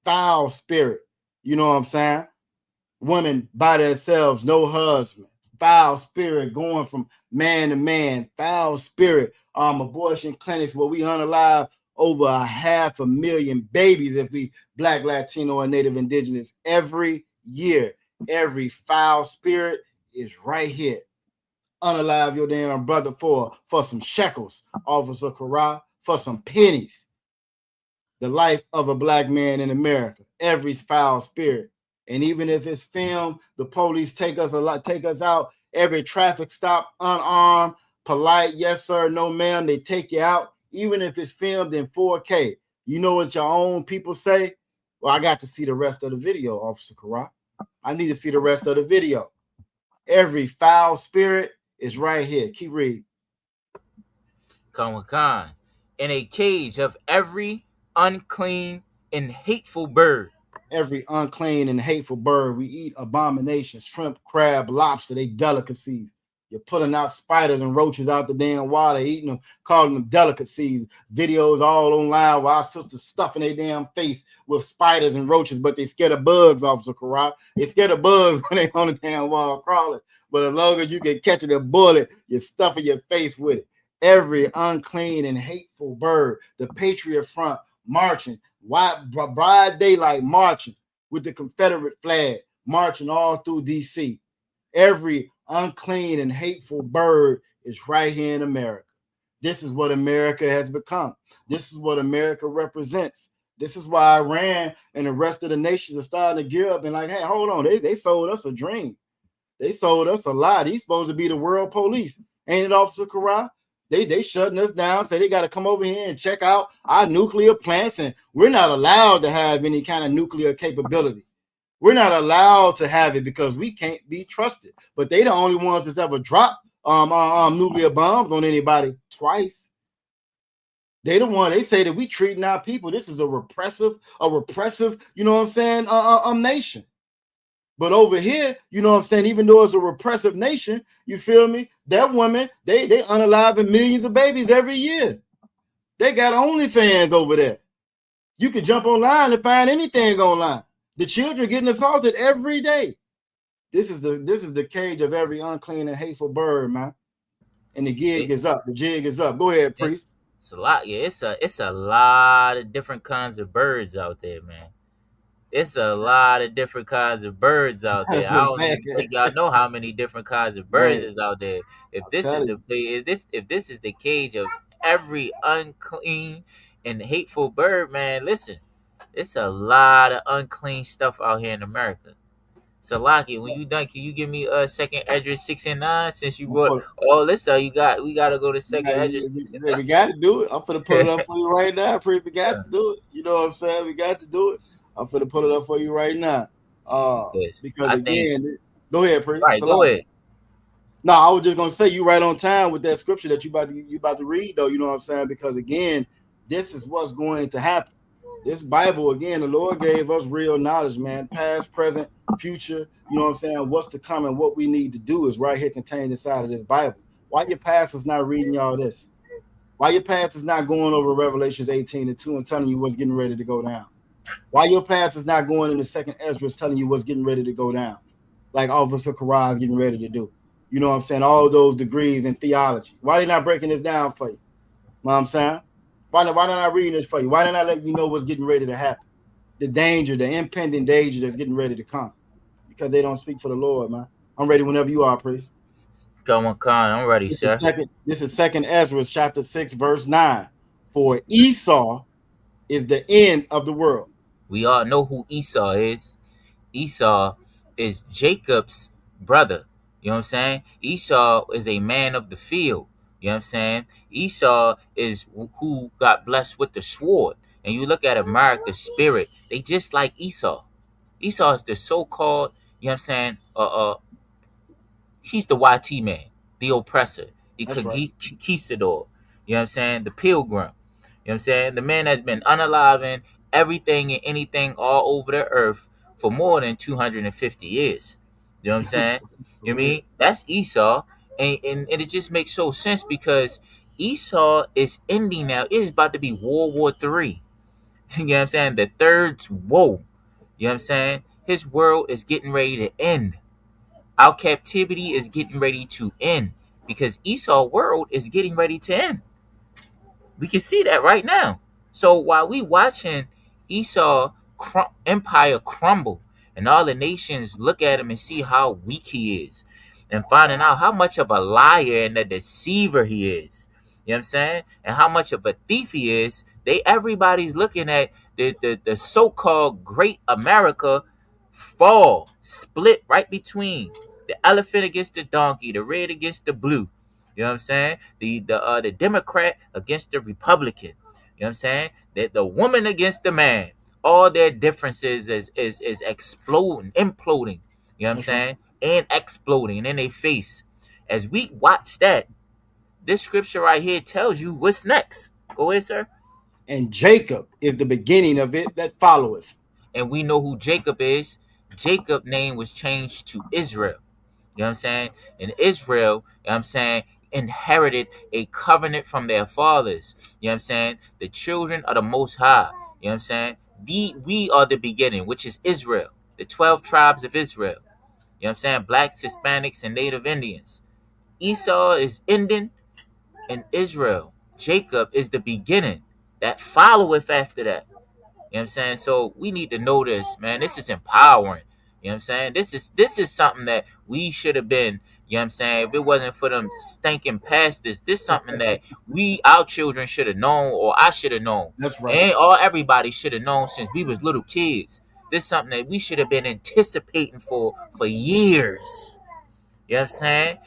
Foul spirit. You know what I'm saying? Women by themselves, no husband. Foul spirit going from man to man. Foul spirit. Abortion clinics where we unalive over 500,000 babies if we Black, Latino, and Native Indigenous every year. Every foul spirit is right here. Unalive your damn brother for some shekels, Officer Kara, for some pennies. the life of a black man in America, every foul spirit. And even if it's filmed, the police take us out. Every traffic stop, unarmed, polite, yes sir, no ma'am, they take you out. Even if it's filmed in 4K, you know what your own people say? Well, I got to see the rest of the video, Officer Karat. I need to see the rest of the video. Every foul spirit is right here. Keep reading. Khan, in a cage of every unclean and hateful bird. Every unclean and hateful bird. We eat abominations, shrimp, crab, lobster, they delicacies. You're pulling out spiders and roaches out the damn water, eating them, calling them delicacies. Videos all online where our sisters stuffing their damn face with spiders and roaches, but they scared of bugs, Officer Karat. They scared of bugs when they on the damn wall crawling. But as long as you can catch a bullet, you're stuffing your face with it. Every unclean and hateful bird, the Patriot Front marching, broad daylight marching with the Confederate flag, marching all through D.C. Every unclean and hateful bird is right here in America. This is what America has become. This is what America represents. This is why Iran and the rest of the nations are starting to gear up and like, hey, hold on, they sold us a dream. They sold us a lie. These supposed to be the world police. Ain't it, Officer Karat? They shutting us down, say they got to come over here and check out our nuclear plants, and we're not allowed to have any kind of nuclear capability. We're not allowed to have it because we can't be trusted. But they the only ones that's ever dropped nuclear bombs on anybody twice. They the one, they say that we treating our people. This is a repressive, you know what I'm saying, nation. But over here, you know what I'm saying, even though it's a repressive nation, you feel me? That woman, they unaliving millions of babies every year. They got OnlyFans over there. You can jump online and find anything online. The children getting assaulted every day. This is the cage of every unclean and hateful bird, man. And the gig is up. The jig is up. Go ahead, priest. It's a lot, yeah. It's a lot of different kinds of birds out there, man. It's a lot of different kinds of birds out there. I don't even think y'all know how many different kinds of birds is out there. If this is the place, if this is the cage of every unclean and hateful bird, man, listen, it's a lot of unclean stuff out here in America. So Lockie, when you done, can you give me second address 6 and 9 since you brought all this you got? We gotta go to second address 6 and 9. We got to do it. I'm finna put it up for you right now, priest. We got to do it. You know what I'm saying? We got to do it. I'm finna put it up for you right now. Because again, go ahead, priest. Right, go ahead. No, I was just gonna say you right on time with that scripture that you about to read, though. You know what I'm saying? Because again, this is what's going to happen. This Bible, again, the Lord gave us real knowledge, man. Past, present, future. You know what I'm saying? What's to come and what we need to do is right here contained inside of this Bible. Why your pastor's not reading y'all this? Why your pastor's not going over Revelations 18:2 and telling you what's getting ready to go down? Why your pastor's not going in the second Ezra telling you what's getting ready to go down? Like Officer Karat is getting ready to do. You know what I'm saying? All those degrees in theology. Why they not breaking this down for you? You know what I'm saying? Why not I reading this for you? Why not I let you know what's getting ready to happen? The danger, the impending danger that's getting ready to come. Because they don't speak for the Lord, man. I'm ready whenever you are, priest. Come on, Khan. I'm ready, sir. This is second Ezra, chapter 6, verse 9. For Esau is the end of the world. We all know who Esau is. Esau is Jacob's brother. You know what I'm saying? Esau is a man of the field. You know what I'm saying? Esau is who got blessed with the sword. And you look at America's spirit, they just like Esau. Esau is the so-called, you know what I'm saying, he's the YT man, the oppressor, the conquistador, you know what I'm saying, the pilgrim. You know what I'm saying? The man that's been unaliving everything and anything all over the earth for more than 250 years. You know what I'm saying? You know what I mean? That's Esau. And it just makes so sense because Esau is ending now. It is about to be World War III. You know what I'm saying? The third woe. You know what I'm saying? His world is getting ready to end. Our captivity is getting ready to end because Esau's world is getting ready to end. We can see that right now. So while we watching Esau empire crumble and all the nations look at him and see how weak he is and finding out how much of a liar and a deceiver he is. You know what I'm saying? And how much of a thief he is. Everybody's looking at the so-called great America fall, split right between the elephant against the donkey, the red against the blue. You know what I'm saying? The Democrat against the Republican. You know what I'm saying? The woman against the man. All their differences is exploding, imploding. You know what I'm saying? And exploding in their face. As we watch that, this scripture right here tells you what's next. Go ahead, sir. And Jacob is the beginning of it that followeth. And we know who Jacob is. Jacob's name was changed to Israel. You know what I'm saying? And Israel, you know what I'm saying, inherited a covenant from their fathers. You know what I'm saying? The children of the Most High. You know what I'm saying? We are the beginning, which is Israel. The 12 tribes of Israel. You know what I'm saying? Blacks, Hispanics, and Native Indians. Esau is ending, and Israel, Jacob, is the beginning that followeth after that. You know what I'm saying? So we need to know this, man. This is empowering. You know what I'm saying? This is something that we should have been, you know what I'm saying? If it wasn't for them stinking pastors, this is something that our children should have known, or I should have known. That's right. And or everybody should have known since we was little kids. This is something that we should have been anticipating for years. You know what I'm saying?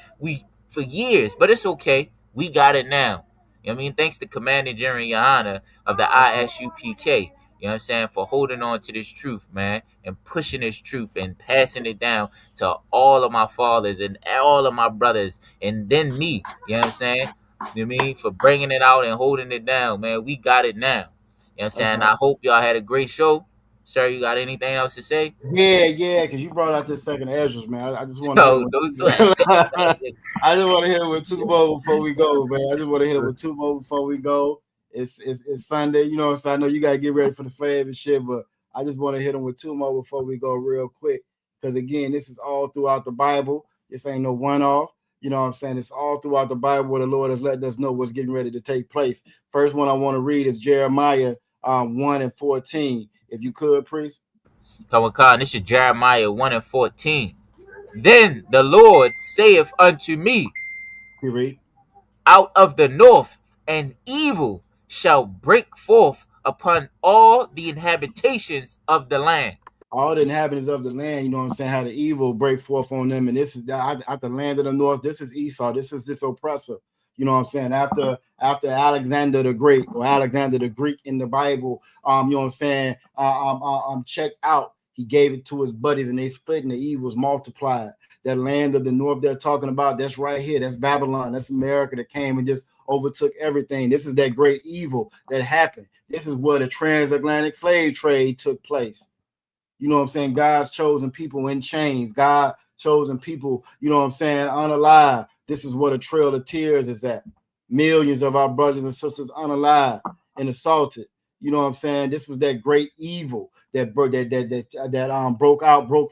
For years, but it's okay. We got it now. You know what I mean? Thanks to Commander General Yana of the ISUPK. You know what I'm saying? For holding on to this truth, man, and pushing this truth and passing it down to all of my fathers and all of my brothers, and then me. You know what I'm saying? You know what I mean? For bringing it out and holding it down, man. We got it now. You know what I'm saying? I hope y'all had a great show. Sir, you got anything else to say? Yeah, because you brought out this second Ezra's, man. I just want to Yo, no sweat. I just want to hit it with two more before we go, man. I just want to hit it with two more before we go. It's Sunday, you know, so I know you got to get ready for the slave and shit, but I just want to hit them with two more before we go real quick. Because, again, this is all throughout the Bible. This ain't no one-off. You know what I'm saying? It's all throughout the Bible where the Lord has letting us know what's getting ready to take place. First one I want to read is Jeremiah 1:14. If you could, priest. Khan, this is Jeremiah 1:14. Then the Lord saith unto me, You read. out of the north an evil shall break forth upon all the inhabitations of the land. All the inhabitants of the land, you know what I'm saying, how the evil break forth on them. And this is at the land of the north. This is Esau. This is this oppressor. You know what I'm saying? After Alexander the Great, or Alexander the Greek in the Bible, you know what I'm saying? Check out. He gave it to his buddies, and they split, and the evils multiplied. That land of the north they're talking about, that's right here. That's Babylon. That's America that came and just overtook everything. This is that great evil that happened. This is where the transatlantic slave trade took place. You know what I'm saying? God's chosen people in chains. God chosen people, you know what I'm saying, unalive. This is where the Trail of Tears is at. Millions of our brothers and sisters unalive and assaulted. You know what I'm saying? This was that great evil that broke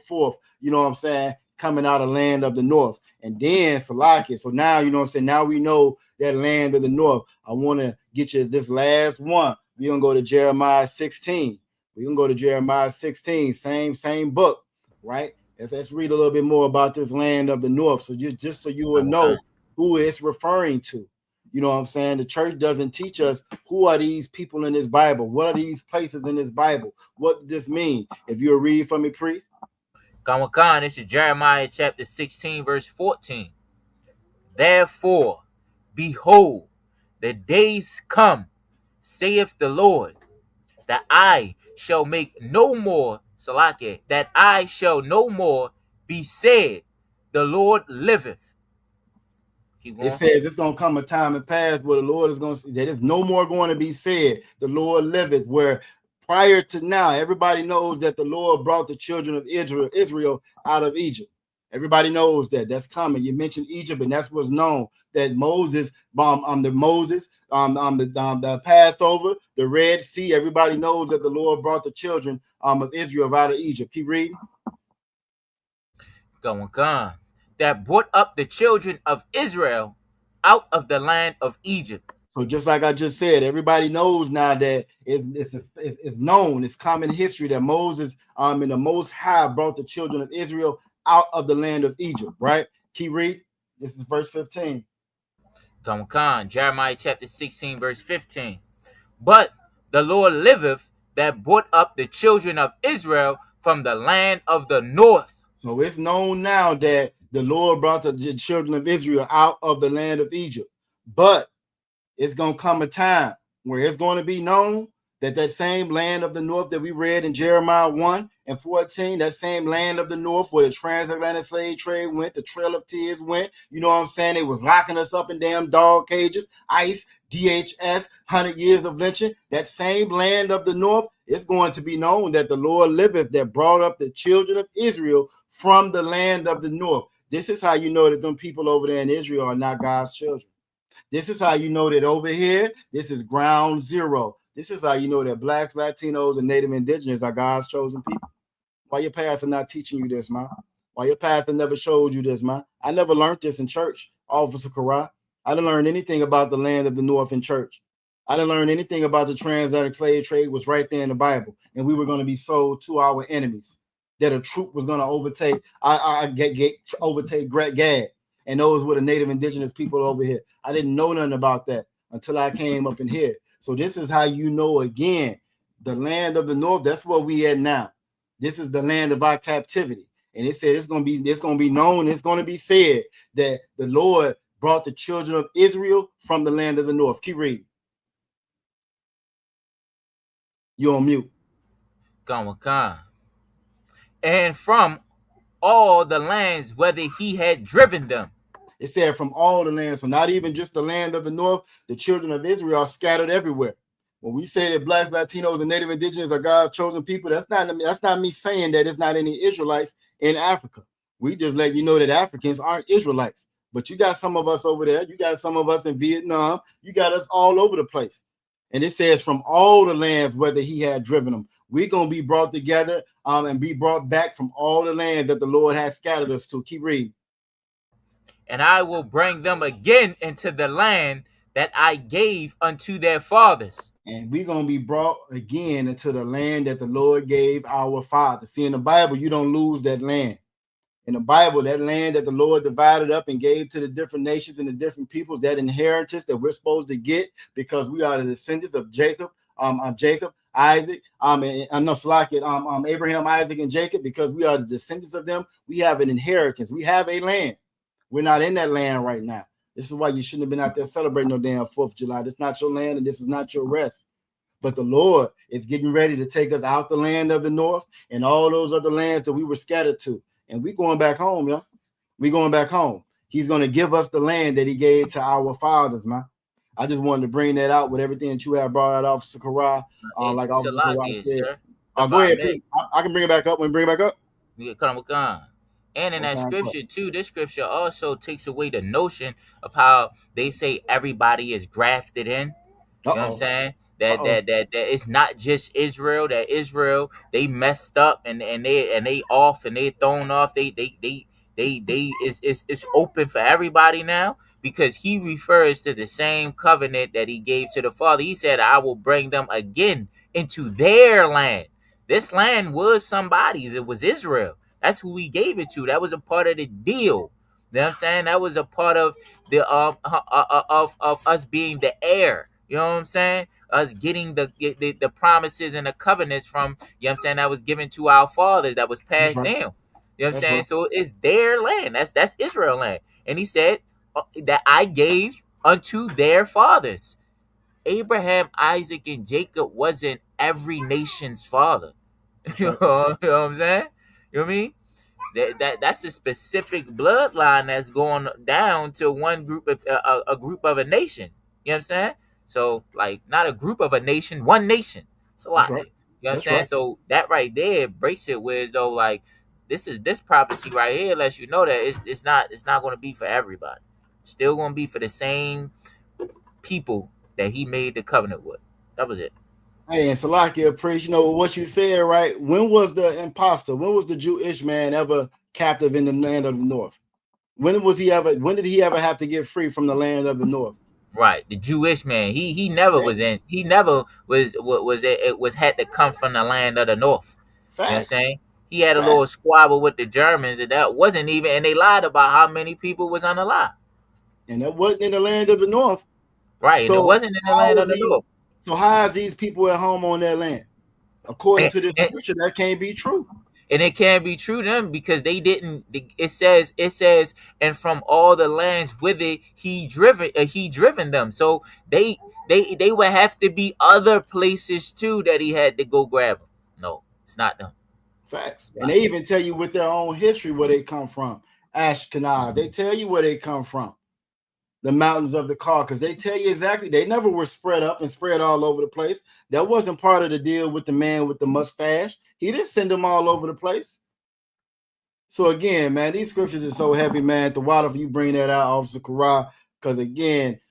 forth. You know what I'm saying? Coming out of land of the north. And then Salakia. So now, you know what I'm saying? Now we know that land of the north. I want to get you this last one. We're going to go to Jeremiah 16. We can go to Jeremiah 16, same book, right? Let's read a little bit more about this land of the north. So just so you will know who it's referring to. You know what I'm saying? The church doesn't teach us who are these people in this Bible. What are these places in this Bible? What does this mean? If you'll read for me, priest. Khan, this is Jeremiah chapter 16, verse 14. Therefore, behold, the days come, saith the Lord, that I shall make no more, Salake, that I shall no more be said, the Lord liveth. It says it's going to come a time and pass where the Lord is going to say that it's no more going to be said, the Lord liveth, where prior to now, everybody knows that the Lord brought the children of Israel out of Egypt. Everybody knows that. That's coming. You mentioned Egypt, and that's what's known. That Moses, the Passover, the Red Sea. Everybody knows that the Lord brought the children of Israel out of Egypt. Keep reading. Gone. That brought up the children of Israel out of the land of Egypt. So just like I just said, everybody knows now that it's known, it's common history that Moses and the Most High brought the children of Israel out of the land of Egypt, right? Keep reading. This is verse 15. Come on, Jeremiah chapter 16, verse 15. But the Lord liveth that brought up the children of Israel from the land of the north. So it's known now that the Lord brought the children of Israel out of the land of Egypt. But it's going to come a time where it's going to be known that that same land of the north that we read in Jeremiah 1 and 14, that same land of the north where the transatlantic slave trade went, the Trail of Tears went, you know what I'm saying? They was locking us up in damn dog cages, ICE, DHS, 100 years of lynching. That same land of the north, it's going to be known that the Lord liveth that brought up the children of Israel from the land of the north. This is how you know that them people over there in Israel are not God's children. This is how you know that over here, this is ground zero. This is how you know that blacks, Latinos, and Native Indigenous are God's chosen people. Why your pastor not teaching you this, man? Why your pastor never showed you this, man? I never learned this in church, Officer Karat. I didn't learn anything about the land of the north in church. I didn't learn anything about the transatlantic slave trade was right there in the Bible, and we were going to be sold to our enemies. That a troop was going to overtake Gad. And those were the Native Indigenous people over here. I didn't know nothing about that until I came up in here. So this is how you know, again, the land of the north, that's where we at now. This is the land of our captivity. And it said it's going to be known, it's going to be said that the Lord brought the children of Israel from the land of the north. Keep reading. You're on mute. Come on. And from all the lands whether he had driven them. It said from all the lands, so not even just the land of the north, the children of Israel are scattered everywhere. When we say that blacks, Latinos, and Native Indigenous are God's chosen people, that's not me saying that it's not any Israelites in Africa. We just let you know that Africans aren't Israelites. But you got some of us over there. You got some of us in Vietnam. You got us all over the place. And it says from all the lands whether he had driven them. We're going to be brought together and be brought back from all the land that the Lord has scattered us to. Keep reading. And I will bring them again into the land that I gave unto their fathers. And we're going to be brought again into the land that the Lord gave our fathers. See, in the Bible, you don't lose that land. In the Bible, that land that the Lord divided up and gave to the different nations and the different peoples, that inheritance that we're supposed to get because we are the descendants of Jacob, Isaac, Abraham, Isaac, and Jacob, because we are the descendants of them. We have an inheritance. We have a land. We're not in that land right now. This is why you shouldn't have been out there celebrating no damn 4th of July. This is not your land and this is not your rest. But the Lord is getting ready to take us out the land of the north and all those other lands that we were scattered to. And we're going back home, yo. We're going back home. He's going to give us the land that he gave to our fathers, man. I just wanted to bring that out with everything that you have brought out, Officer Karat. Like Officer Karat said. Go ahead, please. I can bring it back up. When you bring it back up? Yeah, come. And in that scripture too, this scripture also takes away the notion of how they say everybody is grafted in. You know what I'm saying? That it's not just Israel. That Israel, they messed up and they off and they thrown off. It's open for everybody now because he refers to the same covenant that he gave to the father. He said, "I will bring them again into their land." This land was somebody's. It was Israel. That's who he gave it to. That was a part of the deal. You know what I'm saying? That was a part of the of us being the heir. You know what I'm saying? Us getting the promises and the covenants from, you know what I'm saying, that was given to our fathers, that was passed down. You know what I'm saying? Right. So it's their land. That's Israel land. And he said that I gave unto their fathers. Abraham, Isaac, and Jacob wasn't every nation's father. You know what I'm saying? You know what I mean? That's a specific bloodline that's going down to one group of a group of a nation. You know what I'm saying? So like not a group of a nation, one nation. It's a lot. Right. You know what I'm saying? Right. So that right there breaks it with though like this prophecy right here lets you know that it's not going to be for everybody. It's still going to be for the same people that he made the covenant with. That was it. Hey, and Salakia, praise, you know what you said, right? When was the imposter? When was the Jewish man ever captive in the land of the north? When did he ever have to get free from the land of the north? Right, the Jewish man. He never was in. He never was had to come from the land of the north. Facts. You know what I'm saying? He had a little squabble with the Germans, and that wasn't even. And they lied about how many people was on the lie. and it wasn't in the land of the north. Right, and it wasn't in the land of the north. So how is these people at home on their land? According to this scripture, that can't be true. And it can't be true to them because they didn't. It says, and from all the lands whither he driven them. So they would have to be other places too that he had to go grab them. No, it's not them. Facts. And they even tell you with their own history where they come from. Ashkenaz. They tell you where they come from. The mountains of the Caucasus. They tell you exactly. They never were spread up and spread all over the place. That wasn't part of the deal with the man with the mustache. He didn't send them all over the place. So again, man, these scriptures are so heavy, man. The water for you bring that out, Officer Kara, because again,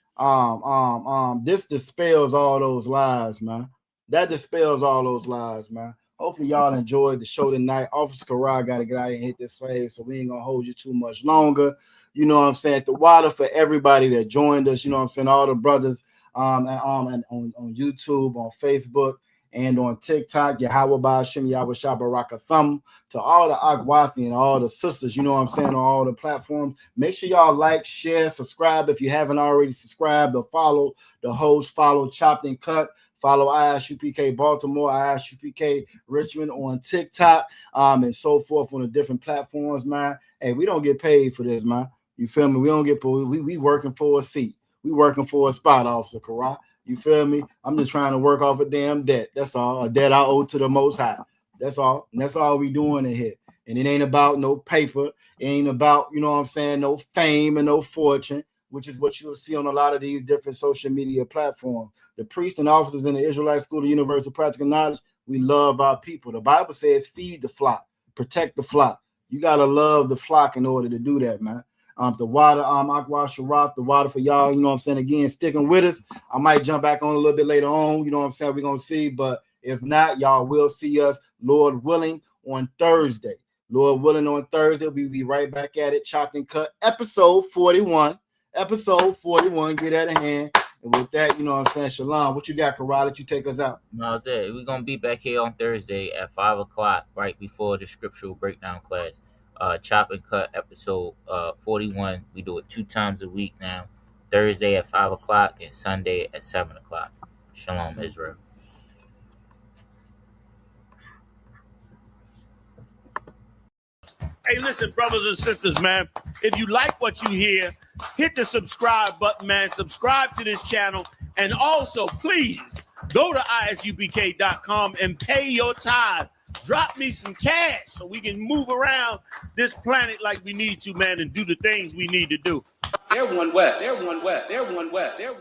this dispels all those lies, man. That dispels all those lies, man. Hopefully y'all enjoyed the show tonight. Officer Kara got to get out here and hit this slave, so we ain't gonna hold you too much longer. You know what I'm saying? The water for everybody that joined us. You know what I'm saying? All the brothers and on YouTube, on Facebook, and on TikTok. Yahweh Ba'Shem, Yahweh Shabbaraka Thumb. To all the Akwathi and all the sisters, you know what I'm saying, on all the platforms. Make sure y'all like, share, subscribe if you haven't already subscribed, or follow the host, follow Chopped and Cut. Follow ISUPK Baltimore, ISUPK Richmond on TikTok, and so forth on the different platforms, man. Hey, we don't get paid for this, man. You feel me? We don't get paid. We working for a seat. We working for a spot, Officer Kara. You feel me? I'm just trying to work off a damn debt. That's all. A debt I owe to the Most High. That's all. And that's all we doing in here. And it ain't about no paper. It ain't about, you know what I'm saying, no fame and no fortune, which is what you'll see on a lot of these different social media platforms. The priests and officers in the Israelite School of Universal Practical Knowledge, we love our people. The Bible says feed the flock, protect the flock. You got to love the flock in order to do that, man. The water, Akwa Sharaf, the water for y'all, you know what I'm saying? Again, sticking with us. I might jump back on a little bit later on, you know what I'm saying? We're going to see, but if not, y'all will see us, Lord willing, on Thursday. Lord willing, on Thursday, we'll be right back at it, Chopped and Cut, episode 41. Episode 41, get out of hand. And with that, you know what I'm saying, Shalom, what you got, Karal, that you take us out? No, I said we're going to be back here on Thursday at 5 o'clock, right before the scriptural breakdown class. Chop and Cut episode 41. We do it 2 times a week now. Thursday at 5 o'clock and Sunday at 7 o'clock. Shalom, Israel. Hey, listen, brothers and sisters, man. If you like what you hear, hit the subscribe button, man. Subscribe to this channel. And also, please, go to isupk.com and pay your tithe. Drop me some cash so we can move around this planet like we need to, man, and do the things we need to do. They're one West. They're one West. They're one West. They're